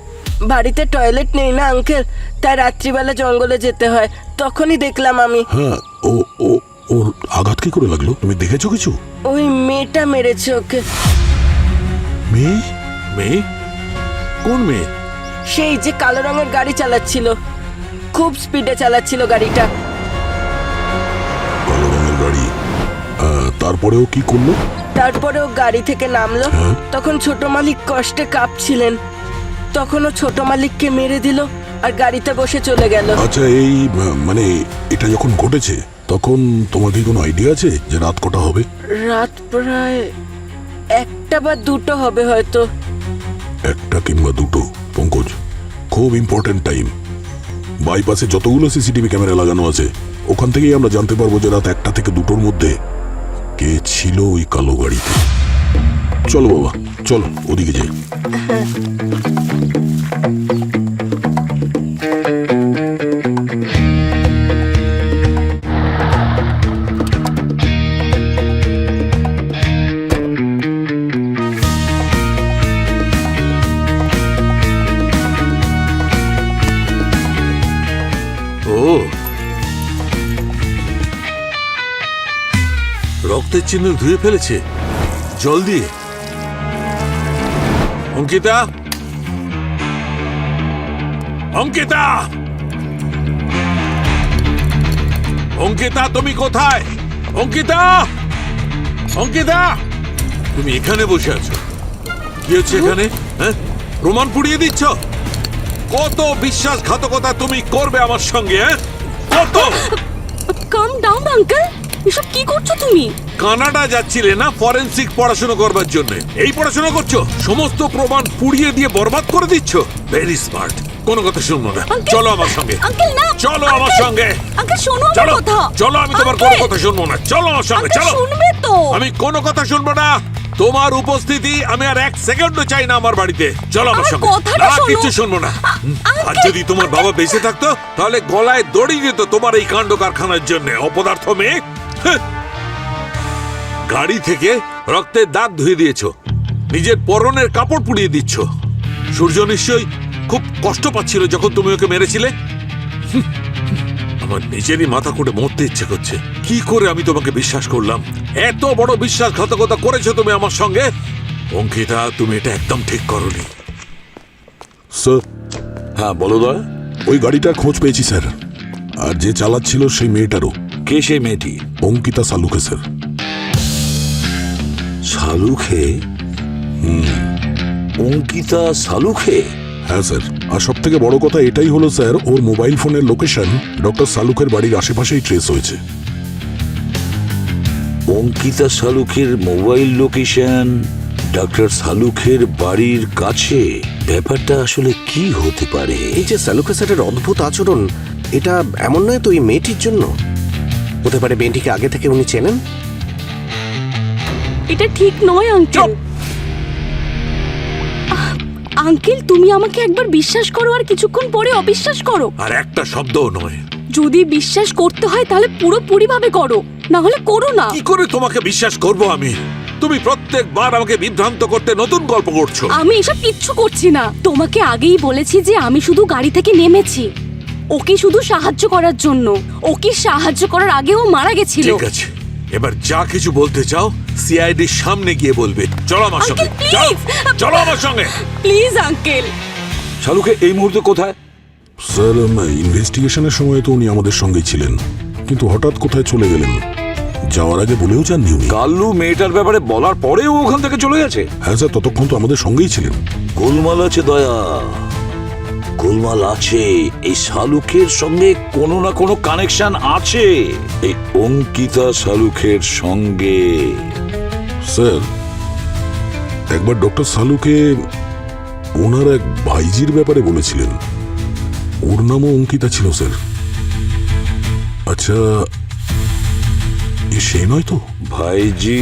বাড়িতে টয়লেট নেই না আঙ্কেল, তাই রাত্রিবেলা জঙ্গলে যেতে হয়, তখনই দেখলাম আমি। হ্যাঁ, ও ও ওর আঘাত কি করে লাগলো, তুমি দেখেছো কিছু? ওই মেয়েটা মেরেছে ওকে। মেয়ে? মেয়ে? কোন মেয়ে? সেই যে কালো রঙের গাড়ি চালাচ্ছিল, খুব স্পিডে চালাচ্ছিল গাড়িটা। কালো রঙের গাড়ি? তারপরেও কি করলো? তারপরে ও গাড়ি থেকে নামলো, হ্যাঁ। তখন ছোট মালিক কষ্টে কাঁপছিলেন, তখন ও ছোট মালিককে মেরে দিল আর গাড়িতে বসে চলে গেল। আচ্ছা, এই মানে এটা যখন ঘটেছে তখন তোমার কি কোনো আইডিয়া আছে যে রাত কটা হবে? রাত প্রায় 1টা বা 2টো হবে হয়তো। 1টা কিংবা 2টো? পঙ্কজ, খুব ইম্পর্টেন্ট টাইম। বাইপাসে যতগুলো সিসিটিভি ক্যামেরা লাগানো আছে ওখান থেকেই আমরা জানতে পারবো যে রাত 1টা থেকে 2টোর মধ্যে কে ছিল ওই কালো গাড়িতে। চলো বাবা, চলো ওদিকে যাই। ও, রক্তের চিহ্ন ধুয়ে ফেলেছে জল দিয়ে। অঙ্কিতা, অঙ্কিতা, অঙ্কিতা, তুমি কোথায়? অঙ্কিতা, অঙ্কিতা, তুমি এখানে বসে আছো, কি হচ্ছে এখানে? হ্যাঁ, প্রমাণ পুড়িয়ে দিচ্ছ? কত বিশ্বাসঘাতকতা তুমি করবে আমার সঙ্গে? হ্যাঁ, কত? কাম ডাউন আঙ্কেল, এসব কি করছো তুমি? কানাডা যাচ্ছিলে না ফরেনসিক পড়াশোনা করবার জন্য, এই পড়াশোনা করছো? সমস্ত প্রমাণ পুড়িয়ে দিয়ে বরবাদ করে দিচ্ছ। Very smart. কোনো কথা শুনবো না, আঙ্কেল, চলো আমার সঙ্গে। আঙ্কেল না, চলো আমার আঙ্কেল, সঙ্গে। আঙ্কেল শোনো আমার চলো, কথা। চলো, আমি তোমার কোনো কথা শুনবো না, চলো আমার সঙ্গে, আঙ্কেল চলো। শুনবে তো? আমি কোনো কথা শুনবো না, তোমার উপস্থিতি আমি আর 1 সেকেন্ডও চাই না আমার বাড়িতে। চলো আমার আমার সঙ্গে। কথাটা না, শোনো। কিছু শুনবো না। আর যদি তোমার বাবা বেঁচে থাকতো তাহলে গলায় দড়ি দিত তোমার এই কাণ্ড কারখানার জন্য, অপদার্থ মেয়ে। হ্যাঁ। গাড়ি থেকে রক্তের দাগ ধুয়ে দিয়েছো, নিজের পরনের কাপড় পুড়িয়ে দিচ্ছ। সূর্য নিশ্চয়ই খুব কষ্ট পাচ্ছিল যখন তুমি ওকে মেরেছিলে। আমার নিজেরই মাথা করে মরতে ইচ্ছে করছে। কি করে আমি তোমাকে বিশ্বাস করলাম? এত বড় বিশ্বাসঘাতকতা করেছো তুমি আমার সঙ্গে। অঙ্কিতা, তুমি এটা একদম ঠিক করোনি। স্যার, হ্যাঁ বলো দয়া। ওই গাড়িটার খোঁজ পেয়েছি স্যার, আর যে চালাচ্ছিল সেই মেয়েটারও। কে সেই মেয়েটি? অঙ্কিতা সালুকে স্যার। সালুখে? অঙ্কিতা সালুখে? হ্যাঁ স্যার, আর সব থেকে বড় কথা এটাই হলো স্যার, ওর মোবাইল ফোনের লোকেশন ডক্টর সালুকের বাড়ির আশেপাশেই ট্রেস হয়েছে। অঙ্কিতা সালুখের মোবাইল লোকেশন ডক্টর শালুকের বাড়ির কাছে ব্যাপারটা আসলে কি হতে পারে? এই যে সালুকা স্যারের অদ্ভুত আচরণ, এটা এমন নয় তো এই মেয়েটির জন্য? হতে পারে মেয়েটিকে আগে থেকে উনি চেনেন। এটা ঠিক নয় আঙ্কেল। আঙ্কেল, তুমি আমাকে একবার বিশ্বাস করো আর কিছুক্ষণ পরে অবিশ্বাস করো। আর একটা শব্দও নয়। যদি বিশ্বাস করতে হয় তাহলে পুরোপুরি ভাবে করো, না হলে করো না। কি করে তোমাকে বিশ্বাস করব আমি? তুমি প্রত্যেকবার আমাকে বিভ্রান্ত করতে নতুন গল্প করছো। আমি এসব কিচ্ছু করছি না। তোমাকে আগেই বলেছি যে আমি শুধু গাড়ি থেকে নেমেছি ওকে শুধু সাহায্য করার জন্য। ওকে সাহায্য করার আগে ও মারা গেছিল। ঠিক আছে, এবার যা কিছু বলতে চাও সিআইডির সামনে গিয়ে বলবে। চলো আমার সঙ্গে, আঙ্কেল, চলো, প্লিজ। চলো আমার সঙ্গে। Please uncle. শালুকে এই মুহূর্তে কোথায়? স্যার, ইনভেস্টিগেশনের সময় তো উনি আমাদের সঙ্গেই ছিলেন, কিন্তু হঠাৎ কোথায় চলে গেলেন যাওয়ার আগে বলেও যাননি উনি। কাল্লু মেয়েটার ব্যাপারে বলার পরেও ওখান থেকে চলে গেছে? হ্যাঁ স্যার, ততক্ষণ তো আমাদের সঙ্গেই ছিলেন। গোলমাল আছে দয়া, গোলমাল আছে। এই শালুকের সঙ্গে কোনো না কোনো কানেকশন আছে, এই অঙ্কিতা শালুকের সঙ্গে। স্যার, একবার ডক্টর সালুকে ওনার এক ভাইজির ব্যাপারে বলেছিলেন, ওর নামও অঙ্কিতা ছিল স্যার। আচ্ছা, সে নয় তো? ভাইজি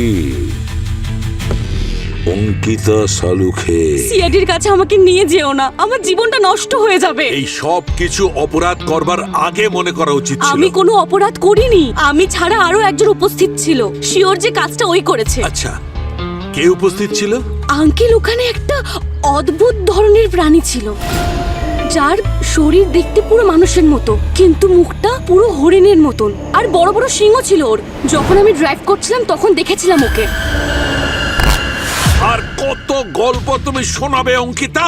অঙ্কিতা শালুকে। সিআইডির কাছে আমাকে নিয়ে যেও না, আমার জীবনটা নষ্ট হয়ে যাবে। এই সব কিছু অপরাধ করবার আগে মনে করা উচিত ছিল। আমি কোনো অপরাধ করিনি। আমি ছাড়া আরো একজন উপস্থিত ছিল, শিওর যে কাজটা ওই করেছে। আচ্ছা, কে উপস্থিত ছিল? আঙ্কেল, ওখানে একটা অদ্ভুত ধরনের প্রাণী ছিল, যার শরীর দেখতে পুরো মানুষের মতো, কিন্তু মুখটা পুরো হরিণের মতন, আর বড় বড় সিংহ ছিল ওর। যখন আমি ড্রাইভ করছিলাম তখন দেখেছিলাম ওকে। আর কত গল্প তুমি শোনাবে অঙ্কিতা?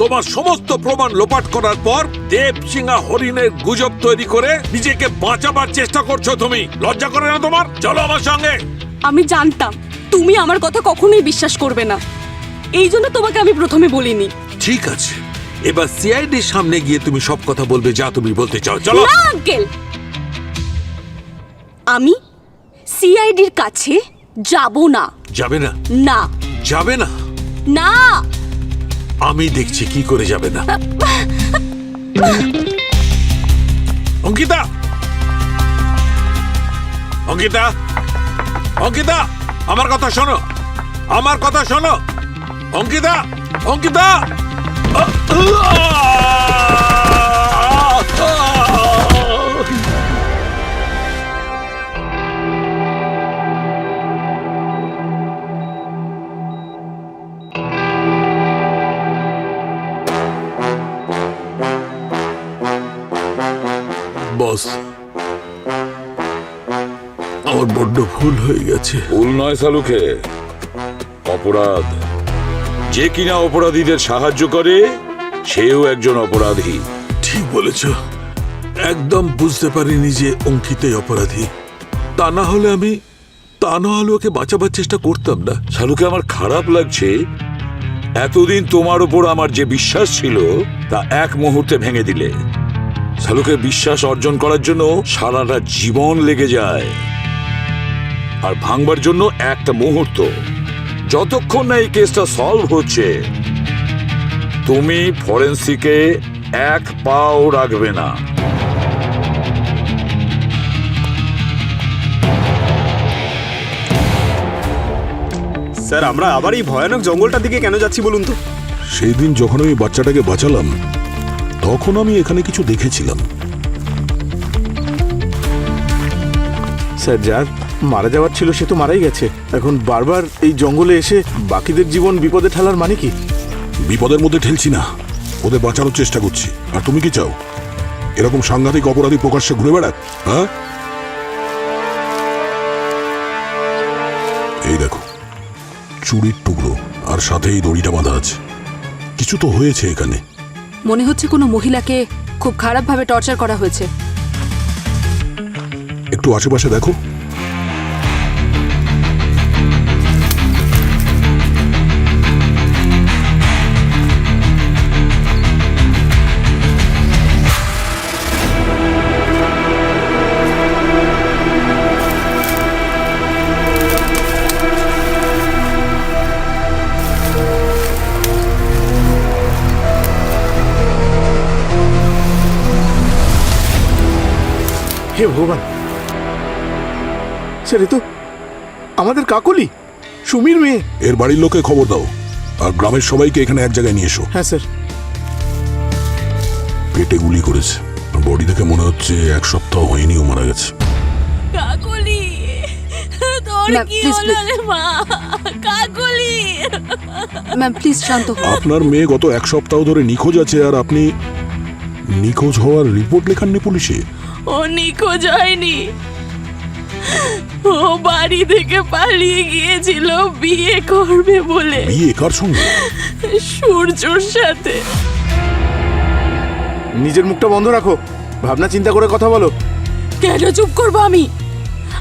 তোমার সমস্ত প্রমাণ লোপাট করার পর দেবসিংহা হরিণের গুজব তৈরি করে নিজেকে বাঁচাবার চেষ্টা করছো তুমি। লজ্জা করে না তোমার? চলো আমার সঙ্গে। আমি জানতাম তুমি আমার কথা কখনোই বিশ্বাস করবে না, এই জন্য তোমাকে আমি প্রথমে বলিনি। ঠিক আছে, এবার সিআইডির সামনে গিয়ে তুমি সব কথা বলবে যা তুমি বলতে চাও। চলো। না আঙ্কেল, আমি সিআইডির কাছে যাব না। যাবে না? না। যাবে না? না। আমি দেখছি কি করে যাবে না। অঙ্কিতা, অঙ্কিতা, অঙ্কিতা, আমার কথা শোনো, আমার কথা শোনো। অঙ্কিতা, অঙ্কিতা। বস, আমার বড্ড ভুল হয়ে গেছে। ভুল নয় শালুকে, অপরাধ। যে কিনা অপরাধীদের সাহায্য করে সেও একজন অপরাধী। ঠিক বলেছ, একদম বুঝতে পারিনি যে অঙ্কিতাই অপরাধী। তা না হলে ওকে বাঁচাবার চেষ্টা করতাম না। শালুকে, আমার খারাপ লাগছে, এতদিন তোমার উপর আমার যে বিশ্বাস ছিল তা এক মুহূর্তে ভেঙে দিলে। শালুকে, বিশ্বাস অর্জন করার জন্য সারাটা জীবন লেগে যায়, আর ভাঙবার জন্য একটা মুহূর্ত। যতক্ষণ না এই কেসটা সলভ হচ্ছে তুমি ফরেন্সিকে এক পাও রাখবে না। স্যার, আমরা আবার এই ভয়ানক জঙ্গলটার দিকে কেন যাচ্ছি বলুন তো? সেই দিন যখন আমি বাচ্চাটাকে বাঁচালাম তখন আমি এখানে কিছু দেখেছিলাম। স্যার, যার মারা যাওয়ার ছিল সে তো মারাই গেছে। এখন বারবার এই জঙ্গলে এসে বাকিদের জীবন বিপদে ঠেলার মানে কি? বিপদের মধ্যে ঠেলছি না, ওদের বাঁচানোর চেষ্টা করছি। আর তুমি কি চাও এরকম সাংঘাতিক অপরাধী প্রকাশ্যে ঘুরে বেড়াক? হ্যাঁ, এই দেখো, চুরির টুকরো আর সাথে এই দড়িটা বাঁধা আছে। কিছু তো হয়েছে এখানে। মনে হচ্ছে কোনো মহিলাকে খুব খারাপভাবে টর্চার করা হয়েছে। একটু আশেপাশে দেখো। হে ভগবান, স্যার এ তো আমাদের কাকলি, সুমির মেয়ে। এর বাড়ির লোকে খবর দাও, আর গ্রামের সবাইকে এখানে এক জায়গায় নিয়ে এসো। হ্যাঁ স্যার। পেটে গুলি করেছে, বডি দেখে মনে হচ্ছে 1 সপ্তাহ হয়নি ও মারা গেছে। কাকলি, তোর ম্যাম, কি please, হলো রে মা? কাকলি, ম্যাম প্লিজ শান্ত হন। আপনার মেয়ে গত 1 সপ্তাহ ধরে নিখোঁজ আছে, আর আপনি নিখোঁজ হওয়ার রিপোর্ট লেখাননি পুলিশে? ও নিখোঁজ হয়নি, ও বাড়ি থেকে পালিয়ে গিয়েছিল বিয়ে করবে বলে। বিয়ে কার সঙ্গে? সূর্যর সাথে। নিজের মুখটা বন্ধ রাখো, ভাবনা চিন্তা করে কথা বলো। কেন চুপ করবো আমি?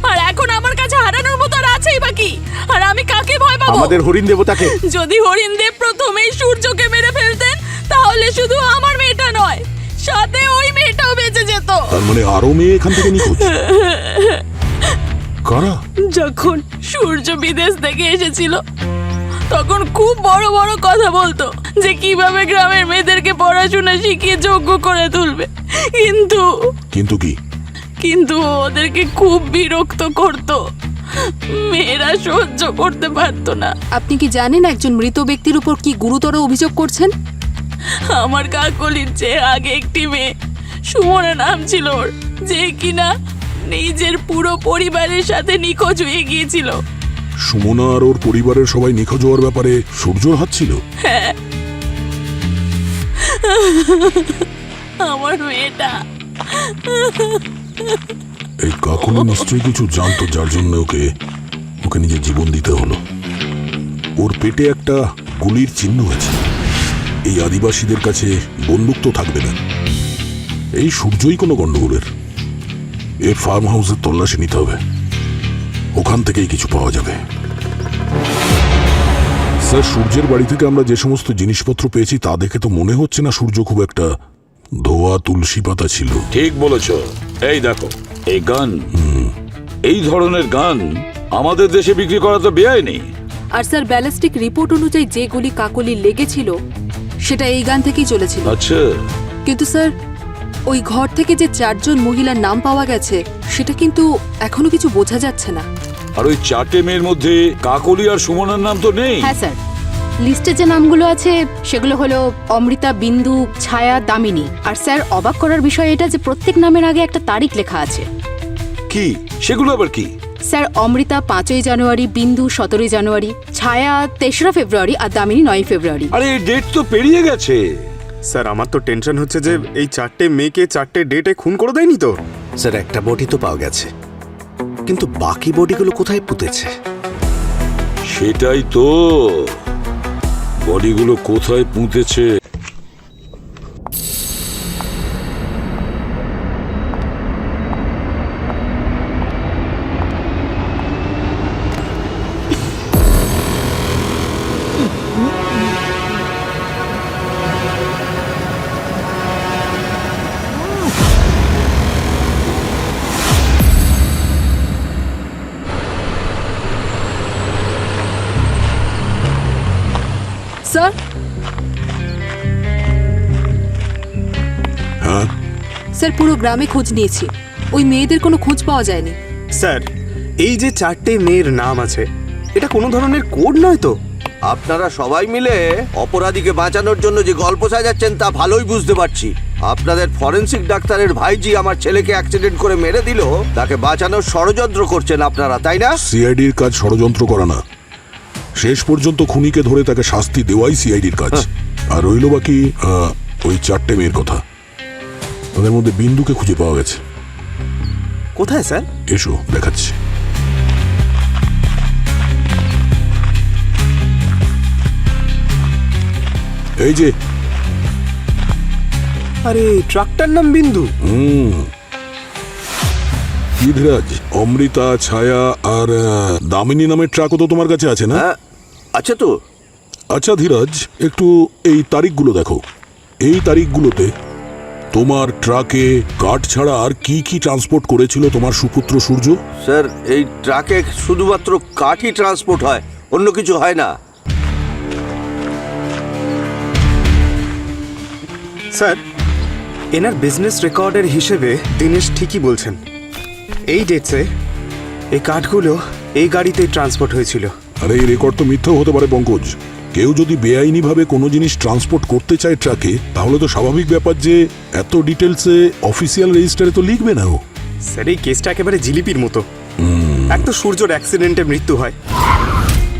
আর এখন আমার কাছে হারানোর মতো আর আছেই বাকি। আর আমি কাকে ভয় পাবো? আমাদের হরিণ দেবতাকে। যদি হরিণদেব প্রথমেই সূর্যকে মেরে ফেলতেন, তাহলে শুধু আমার মেয়েটা নয়, সাথে ওই মেয়েটাও বেঁচে যেত। তার মানে আরো মেয়ে এখান থেকে নিখোঁজ? কারা? যখন সূর্য বিদেশ থেকে এসেছিল, তখন খুব বড় বড় কথা বলতো যে কিভাবে গ্রামের মেয়েদেরকে পড়াশোনা শিখিয়ে যোগ্য করে তুলবে। কিন্তু কি? কিন্তু ওদেরকে খুব বিরক্ত করত, মেয়েরা সহ্য করতে পারতো না। আপনি কি জানেন একজন মৃত ব্যক্তির উপর কি গুরুতর অভিযোগ করছেন? আমার কাকলির চেয়ে আগে একটি মেয়ে, সুমনা নাম ছিল ওর, যে কিনা নিজের পুরো পরিবারের সাথে নিখোঁজ হয়ে গিয়েছিল। সুমনা আর ওর পরিবারের সবাই নিখোঁজ হওয়ার ব্যাপারে সূর্যর হাত ছিল? হ্যাঁ, আমার মেয়েটা। এই কাকলি নিশ্চয়ই কিছু জানতো, যার জন্য ওকে নিজের জীবন দিতে হলো। ওর পেটে একটা গুলির চিহ্ন আছে। এই আদিবাসীদের কাছে বন্দুক তো থাকবে না। এই সূর্যই কোনো গন্ডগোলের। এর ফার্ম হাউসের তল্লাশি নিতে হবে, ওখান থেকেই কিছু পাওয়া যাবে। স্যার, সূর্যের বাড়ি থেকে আমরা যে সমস্ত জিনিসপত্র পেয়েছি তা দেখে তো মনে হচ্ছে না সূর্য খুব একটা ধোয়া তুলসী পাতা ছিল। ঠিক বলেছ। এই দেখো, এই গান, এই ধরনের গান আমাদের দেশে বিক্রি করা তো বেআইনি। আর স্যার ব্যালিস্টিক রিপোর্ট অনুযায়ী যে গুলি কাকলি লেগেছিল সেটা এই গান থেকেই চলেছিল। আচ্ছা, কিন্তু স্যার ওই ঘর থেকে যে 4 জন মহিলার নাম পাওয়া গেছে সেটা কিন্তু এখনো কিছু বোঝা যাচ্ছে না। আর ওই 4টে মেয়ের মধ্যে কাকলি আর সুমনার নাম তো নেই। হ্যাঁ স্যার, লিস্টে যে নামগুলো আছে সেগুলো হলো অমৃতা, বিন্দু, ছায়া, দামিনী। আর স্যার অবাক করার বিষয় এটা যে প্রত্যেক নামের আগে একটা তারিখ লেখা আছে। কি সেগুলো আবার কি? স্যার অমৃতা 5ই জানুয়ারি, বিন্দু 17ই জানুয়ারি, ছায়া 3রা ফেব্রুয়ারি আর দামিনী 9ই ফেব্রুয়ারি। আরে এই ডেট তো পেরিয়ে গেছে। স্যার, আমার তো টেনশন হচ্ছে যে এই 4টে মেয়েকে 4টে ডেটে খুন করে দেয়নি তো? স্যার একটা বডি তো পাওয়া গেছে, কিন্তু বাকি বডিগুলো কোথায় পুঁতেছে? সেটাই তো, বডিগুলো কোথায় পুঁতেছে। স্যার, হ্যাঁ স্যার পুরো গ্রামে খোঁজ নিয়েছি, ওই মেয়েদের কোনো খোঁজ পাওয়া যায়নি। স্যার, এই যে 4টে মেয়ের নাম আছে, এটা কোনো ধরনের কোড নয় তো? আপনারা সবাই মিলে অপরাধীকে বাঁচানোর জন্য যে গল্প সাজাচ্ছেন তা ভালোই বুঝতে পারছি। আপনাদের ফরেনসিক ডাক্তারের ভাইজি আমার ছেলেকে অ্যাক্সিডেন্ট করে মেরে দিল, তাকে বাঁচানোর ষড়যন্ত্র করছেন আপনারা, তাই না? সিআইডির কাজ ষড়যন্ত্র করা না, শেষ পর্যন্ত খুনিকে ধরে তাকে শাস্তি দেওয়াই সিআইডির কাজ। আর রইল বাকি ওই 4টে মেয়ের কথা। তাদের মধ্যে বিন্দুকে খুঁজে পাওয়া গেছে। কোথায় স্যার? এসো দেখাচ্ছি। এই যে, আরে ট্রাকটার নাম বিন্দু। কি ধীরাজ, অমৃতা, ছায়া আর দামিনী নামের ট্রাকও তো তোমার কাছে আছে না? আচ্ছা তো। আচ্ছা ধীরাজ, একটু এই তারিখগুলো দেখো। এই তারিখগুলোতে তোমার ট্রাকে কাঠ ছাড়া আর কি কি ট্রান্সপোর্ট করেছিল তোমার সুপুত্র সূর্য? স্যার, এই ট্রাকে শুধুমাত্র কাঠই ট্রান্সপোর্ট হয়, অন্য কিছু হয় না। স্যার, এনার বিজনেস রেকর্ডের হিসেবে দিনেশ ঠিকই বলছেন। এই ডেটসে এই কাঠগুলো এই গাড়িতেই ট্রান্সপোর্ট হয়েছিল। আরে এই রেকর্ড তো মিথ্যাও হতে পারে পঙ্কজ। কেউ যদি বেআইনিভাবে কোনো জিনিস ট্রান্সপোর্ট করতে চায় ট্রাকে, তাহলে তো স্বাভাবিক ব্যাপার যে এত ডিটেলসে অফিসিয়াল রেজিস্টারে তো লিখবে না ও। স্যার এই কেসটা একেবারে জিলিপির মতো। এক তো সূর্যর অ্যাক্সিডেন্টে মৃত্যু হয়,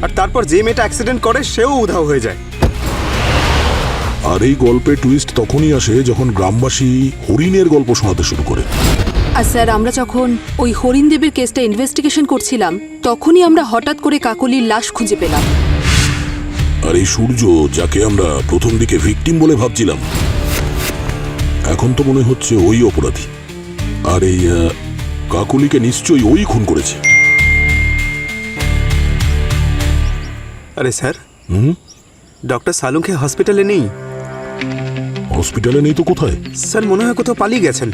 আর তারপর যে মেয়েটা অ্যাক্সিডেন্ট করে সেও উধাও হয়ে যায়। আর এই গল্পে টুইস্ট তখনই আসে যখন গ্রামবাসী হরিণের গল্প শোনাতে শুরু করে। আর স্যার আমরা যখন ওই হরিণ দেবীর কেসটা ইনভেস্টিগেশন করছিলাম, তখনই আমরা হঠাৎ করে কাকলির লাশ খুঁজে পেলাম। আর এই সূর্য, যাকে আমরা প্রথম দিকে ভিকটিম বলে ভাবছিলাম, এখন তো মনে হচ্ছে ওই অপরাধী। আর এই কাকুলিকে নিশ্চয়ই ওই খুন করেছে। আরে স্যার, ডক্টর সালুঙ্কে হসপিটালে নেই। হসপিটালে নেই তো কোথায়? স্যার মনে হয় কোথাও পালিয়ে গেছেন।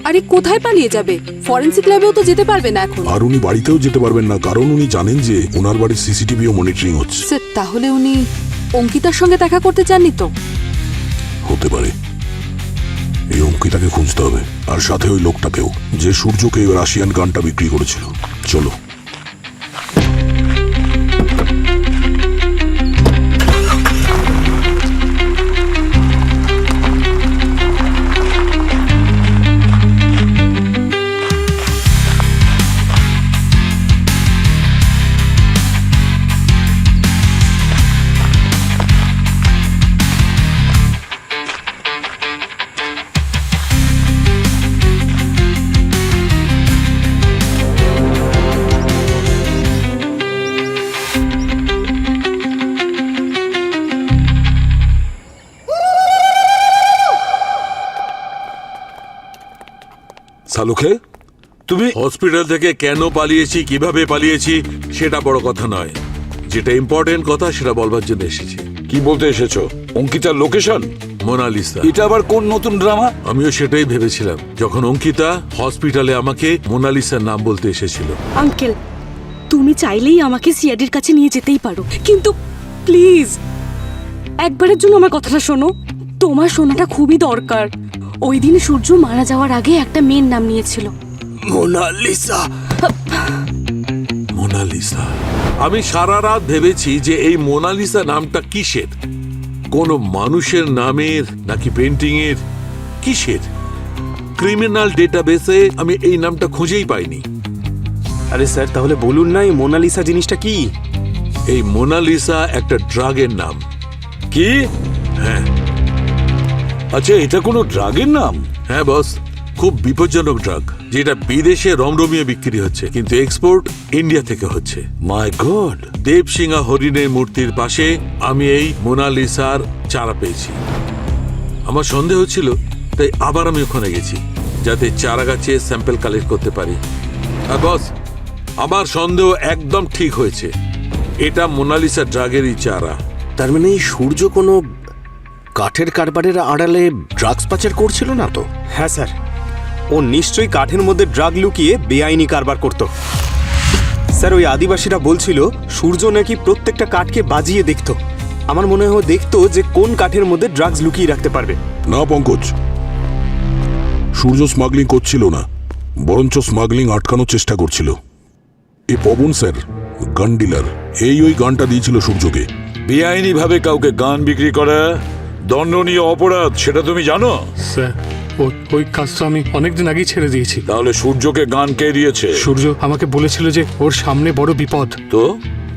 আরে কোথায় পালিয়ে যাবে? ফরেন্সিক ল্যাবেও তো যেতে পারবে না এখন। আর উনি বাড়িতেও যেতে পারবেন না, কারণ উনি জানেন যে ওনার বাড়ির সিসিটিভিও মনিটরিং হচ্ছে। স্যার তাহলে উনি অঙ্কিতার সঙ্গে দেখা করতে চাননি তো? হতে পারে। এই অঙ্কিতাকে খুঁজতে হবে, আর সাথে ওই লোকটাকেও, যে সূর্যকে ওই রাশিয়ান গানটা বিক্রি করেছিল। চলো। সালুখে, তুমি হসপিটাল থেকে কেন পালিয়েছি, কিভাবে পালিয়েছি সেটা বড় কথা নয়। যেটা ইম্পর্টেন্ট কথা সেটা বলবার জন্য এসেছি। কি বলতে এসেছো? অঙ্কিতার লোকেশন? মোনালিসা। এটা আবার কোন নতুন ড্রামা? আমিও সেটাই ভেবেছিলাম যখন অঙ্কিতা হসপিটালে আমাকে মোনালিসার নাম বলতে এসেছিল। আঙ্কেল, তুমি চাইলেই আমাকে সিআইডির কাছে নিয়ে যেতেই পারো, কিন্তু প্লিজ একবারের জন্য আমার কথাটা শোনো। তোমার শোনাটা খুবই দরকার। ওই দিন সূর্য মারা যাওয়ার আগে একটা মেয়ের নাম নিয়েছিল, মোনালিসা। মোনালিসা। আমি সারা রাত ভেবেছি যে এই মোনালিসা নামটা কিসের, কোন মানুষের নামের নাকি পেন্টিং এর, কিসের? ক্রিমিনাল ডেটাবেসে আমি এই নামটা খুঁজেই পাইনি। আরে স্যার তাহলে বলুন না এই মোনালিসা জিনিসটা কি? এই মোনালিসা একটা ড্রাগের নাম। কি? হ্যাঁ। আচ্ছা, এটা কোনো ড্রাগের নাম? হ্যাঁ বস, খুব বিপজ্জনক ড্রাগ, যেটা বিদেশে রমরমিয়ে বিক্রি হচ্ছে, কিন্তু এক্সপোর্ট ইন্ডিয়া থেকে হচ্ছে। মাই গড! দেবসিংহা হরিণের মূর্তির পাশে আমি এই মোনালিসার চারা পেয়েছি। আমার সন্দেহ ছিল, তাই আবার আমি ওখানে গেছি যাতে চারা গাছে স্যাম্পল কালেক্ট করতে পারি। আর বস, আমার সন্দেহ একদম ঠিক হয়েছে, এটা মোনালিসা ড্রাগেরই চারা। তার মানে এই সূর্য কোনো কাঠের কারবারের আড়ালে ড্রাগস পাচার করছিল না তো? হ্যাঁ স্যার, ও নিশ্চয়ই কাঠের মধ্যে ড্রাগ লুকিয়ে বেআইনি কারবার করত। স্যার ওই আদিবাসীরা বলছিল সূর্য নাকি প্রত্যেকটা কাঠকে বাজিয়ে দেখত। আমার মনে হয় দেখতো যে কোন কাঠের মধ্যে ড্রাগস লুকিয়ে রাখতে পারবে। না পঙ্কজ, সূর্য স্মাগলিং করছিল না, বরঞ্চ স্মাগলিং আটকানোর চেষ্টা করছিল। এই পবন স্যার, গান ডিলার, ওই গানটা দিয়েছিল সূর্যকে। বেআইনি ভাবে কাউকে গান বিক্রি করা দণ্ডনীয় অপরাধ, সেটা তুমি জানো? স্যার ওই কাজ তো আমি অনেকদিন আগেই ছেড়ে দিয়েছি। তাহলে সূর্যকে গান কে দিয়েছে? সূর্য আমাকে বলেছিল যে ওর সামনে বড় বিপদ, তো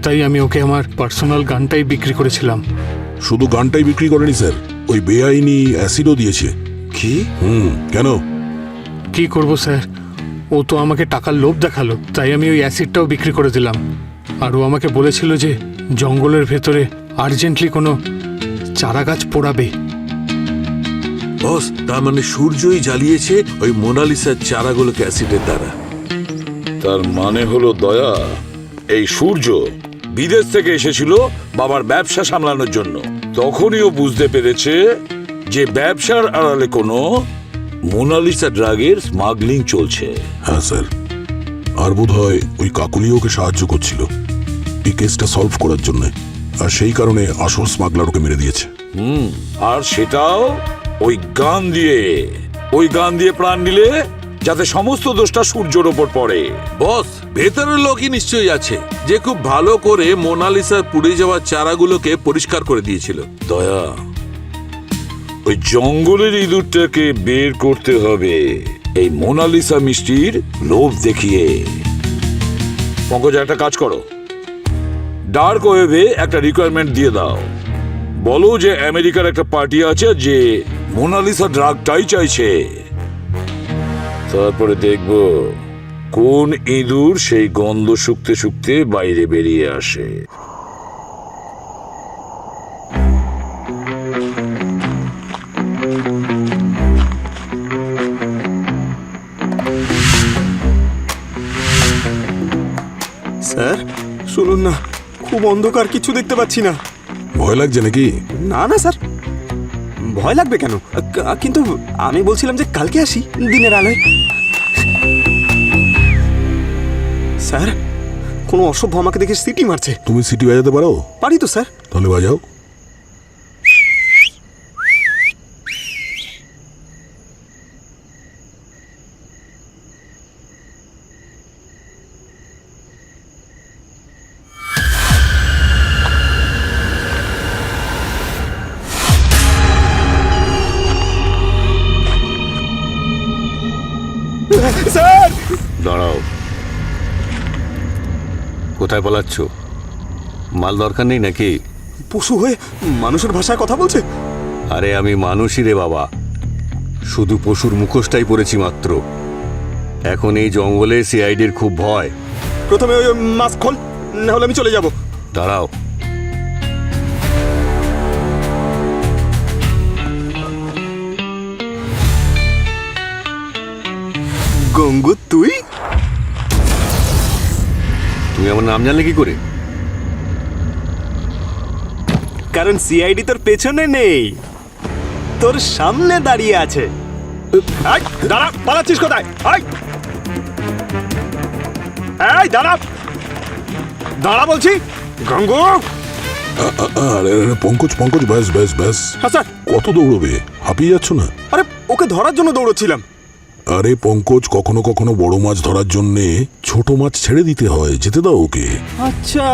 তাই আমি ওকে আমার পার্সোনাল গানটাই বিক্রি করেছিলাম। শুধু গানটাই বিক্রি করেনি স্যার, ওই বেআইনি অ্যাসিডও দিয়েছে। কি? কেন? কি করব স্যার, ও তো আমাকে টাকার লোভ দেখালো, তাই আমি ওই অ্যাসিডটাও বিক্রি করে দিলাম। আর ও আমাকে বলেছিল যে জঙ্গলের ভেতরে আর্জেন্টলি কোনো চারা গাছ পোড়াবে। বস, তার মানে সূর্যই জ্বালিয়েছে ওই মোনালিসার চারাগুলোকে অ্যাসিডের দ্বারা। তার মানে হলো দয়া, এই সূর্য বিদেশ থেকে এসেছিল বাবার ব্যবসা সামলানোর জন্য। তখনই ও বুঝতে পেরেছে যে ব্যবসার আড়ালে কোনো মোনালিসা ড্রাগের স্মাগলিং চলছে। হ্যাঁ স্যার, আর বোধ হয় ওই কাকুলি ওকে সাহায্য করছিল এই কেসটা সলভ করার জন্য, আর সেই কারণে আসল স্মাগলার ওকে মেরে দিয়েছে। আর সেটাও ওই গান দিয়ে। ওই গান দিয়ে প্রাণ নিলে যাতে সমস্ত দোষটা সূর্যর ওপর পড়ে। বস, ভেতরের লোকই নিশ্চয়ই আছে যে খুব ভালো করে মোনালিসার পুড়ে যাওয়া চারাগুলোকে পরিষ্কার করে দিয়েছিল। দয়া, ওই জঙ্গলের ইঁদুরটাকে বের করতে হবে এই মোনালিসা মিষ্টির লোভ দেখিয়ে। পঙ্কজ, একটা কাজ করো, ডার্ক ওয়েভে একটা রিকোয়ারমেন্ট দিয়ে দাও। বলো যে আমেরিকার একটা পার্টি আছে যে মোনালিসা ড্রাগটাই চাইছে। তারপরে দেখব কোন ইঁদুর সেই গন্ধ শুকতে শুকতে বাইরে বেরিয়ে আসে। স্যার শুনুন না, খুব অন্ধকার, কিছু দেখতে পাচ্ছি না। ভয় লাগছে নাকি? না না স্যার, ভয় লাগবে কেন? কিন্তু আমি বলছিলাম যে কালকে আসি দিনের আলোয়। স্যার, কোনো অসভ্য আমাকে দেখে সিটি মারছে। তুমি সিটি বাজাতে পারো? পারি তো স্যার। তাহলে বাজাও। স্যার দাঁড়াও, কোথায় পালাচ্ছ? মাল দরকার নেই নাকি? পশু হয়ে মানুষের ভাষায় কথা বলছে। আরে আমি মানুষই রে বাবা, শুধু পশুর মুখোশটাই পরেছি মাত্র। এখন এই জঙ্গলে সিআইডির খুব ভয়। প্রথমে ওই মাস্ক খোল, না হলে আমি চলে যাব। দাঁড়াও, গঙ্গু তুই? তুমি আমার নাম জানলে কি করে? কারণ সিআইডি তোর পেছনে নেই, তোর সামনে দাঁড়িয়ে আছে। এই দাঁড়া, পালাচ্ছিস কোথায়? এই দাঁড়া, দাঁড়া বলছি। গঙ্গু! আরে পঙ্কজ, পঙ্কজ, ব্যাস ব্যাস ব্যাস। হ্যাঁ স্যার। কত দৌড়বে? হাঁপিয়ে যাচ্ছ না? আরে ওকে ধরার জন্য দৌড়চ্ছিলাম। আরে পঙ্কজ, কখনো কখনো বড় মাছ ধরার জন্যে ছোট মাছ ছেড়ে দিতে হয়, যেতে দাও ওকে। আচ্ছা,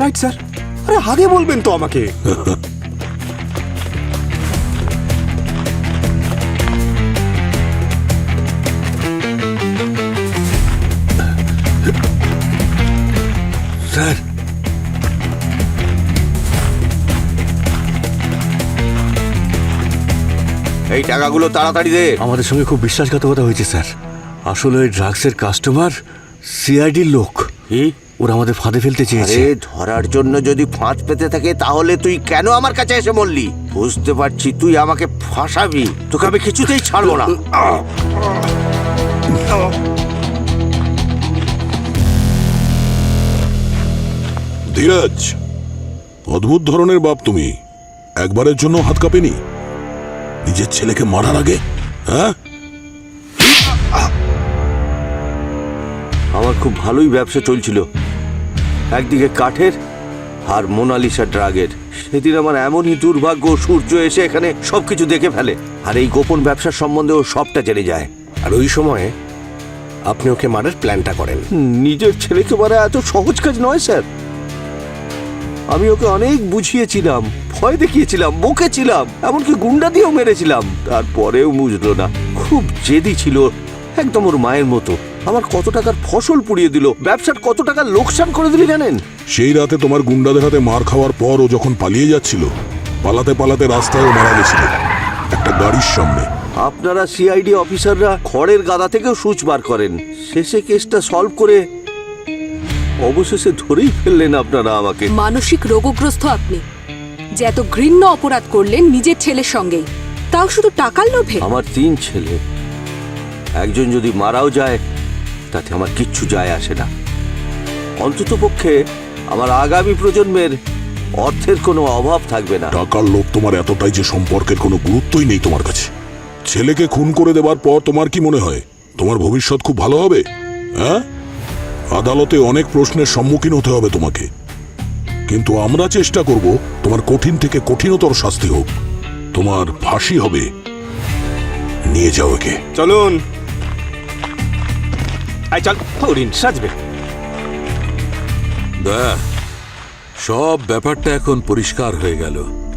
রাইট স্যার। আরে আগে বলবেন তো আমাকে। স্যার, এই টাকাগুলো তাড়াতাড়ি দে। আমাদের সঙ্গে খুব বিশ্বাসঘাতকতা হয়েছে স্যার। আসলে ওই ড্রাগসের কাস্টমার সিআইডির লোক। ওরা আমাদের ফাঁদে ফেলতে চেয়েছে। আরে ধরার জন্য যদি ফাঁদ পেতে থাকে তাহলে তুই কেন আমার কাছে এসে বললি? বুঝতে পারছি তুই আমাকে ফাঁসাবি, তোকে আমি কিছুতেই ছাড়বো না। ধীরাজ, অদ্ভুত ধরনের বাপ তুমি। একবারের জন্য হাত কাঁপেনি নিজের ছেলেকে মারার আগে? হ্যাঁ, আমার খুব ভালোই ব্যবসা চলছিল, একদিকে কাঠের আর মোনালিসা ড্রাগের। সেদিন আমার এমনই দুর্ভাগ্য, সূর্য এসে এখানে সবকিছু দেখে ফেলে, আর এই গোপন ব্যবসার সম্বন্ধে ও সবটা জেনে যায়। আর ওই সময়ে আপনি ওকে মারার প্ল্যানটা করেন। নিজের ছেলেকে মারা এত সহজ কাজ নয় স্যার। আমি ওকে অনেক বুঝিয়েছিলাম, ভয় দেখিয়েছিলাম, বকেছিলাম, এমনকি গুন্ডা দিয়েও মেরেছিলাম, তারপরেও বুঝলো না। খুব জেদি ছিল, একদম ওর মায়ের মতো। আমার কত টাকার ফসল পুড়িয়ে দিল, ব্যবসার কত টাকা লোকসান করে দিল জানেন? সেই রাতে তোমার গুন্ডাদের হাতে মার খাওয়ার পর ও যখন পালিয়ে যাচ্ছিল, পালাতে পালাতে রাস্তায় মারা গেছিল একটা গাড়ির সামনে। আপনারা সিআইডি অফিসাররা খড়ের গাদা থেকেও সুচ বার করেন, শেষে কেসটা সলভ করে অবশেষে ধরেই ফেললেন আপনারা আমাকে। মানসিক রোগগ্রস্ত আপনি, যে এত ঘৃণ্য অপরাধ করলেন নিজের ছেলের সঙ্গেই, তাও শুধু টাকার লোভে। আমার 3 ছেলে, একজন যদি মারাও যায় তাতে আমার কিচ্ছু যায় আসে না। অন্তত পক্ষে আমার আগামী প্রজন্মের অর্থের কোনো অভাব থাকবে না। টাকার লোভ তোমার এতটাই যে সম্পর্কের কোনো গুরুত্বই নেই তোমার কাছে। ছেলেকে খুন করে দেবার পর তোমার কি মনে হয় তোমার ভবিষ্যৎ খুব ভালো হবে? হ্যাঁ, আদালতে অনেক প্রশ্নের সম্মুখীন হতে হবে তোমাকে, কিন্তু আমরা চেষ্টা করব তোমার কঠিন থেকে কঠিনতর শাস্তি হোক। তোমার ফাঁসি হবে। নিয়ে যাও একে। চলুন। আয় চল হরিণ সাজবে। দয়া, সব ব্যাপারটা এখন পরিষ্কার হয়ে গেল।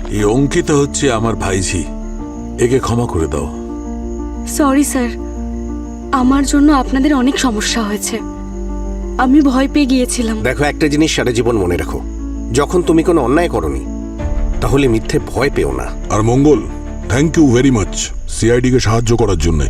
এই অঙ্কিতা হচ্ছে আমার ভাইঝি, একে ক্ষমা করে দাও। সরি স্যার, আমার জন্য আপনাদের অনেক সমস্যা হয়েছে। আমি ভয় পেয়ে গিয়েছিলাম। দেখো, একটা জিনিস সারা জীবন মনে রাখো, যখন তুমি কোনো অন্যায় করনি তাহলে মিথ্যে ভয় পেও না। আর Mangal, thank you very much CID কে সাহায্য করার জন্য।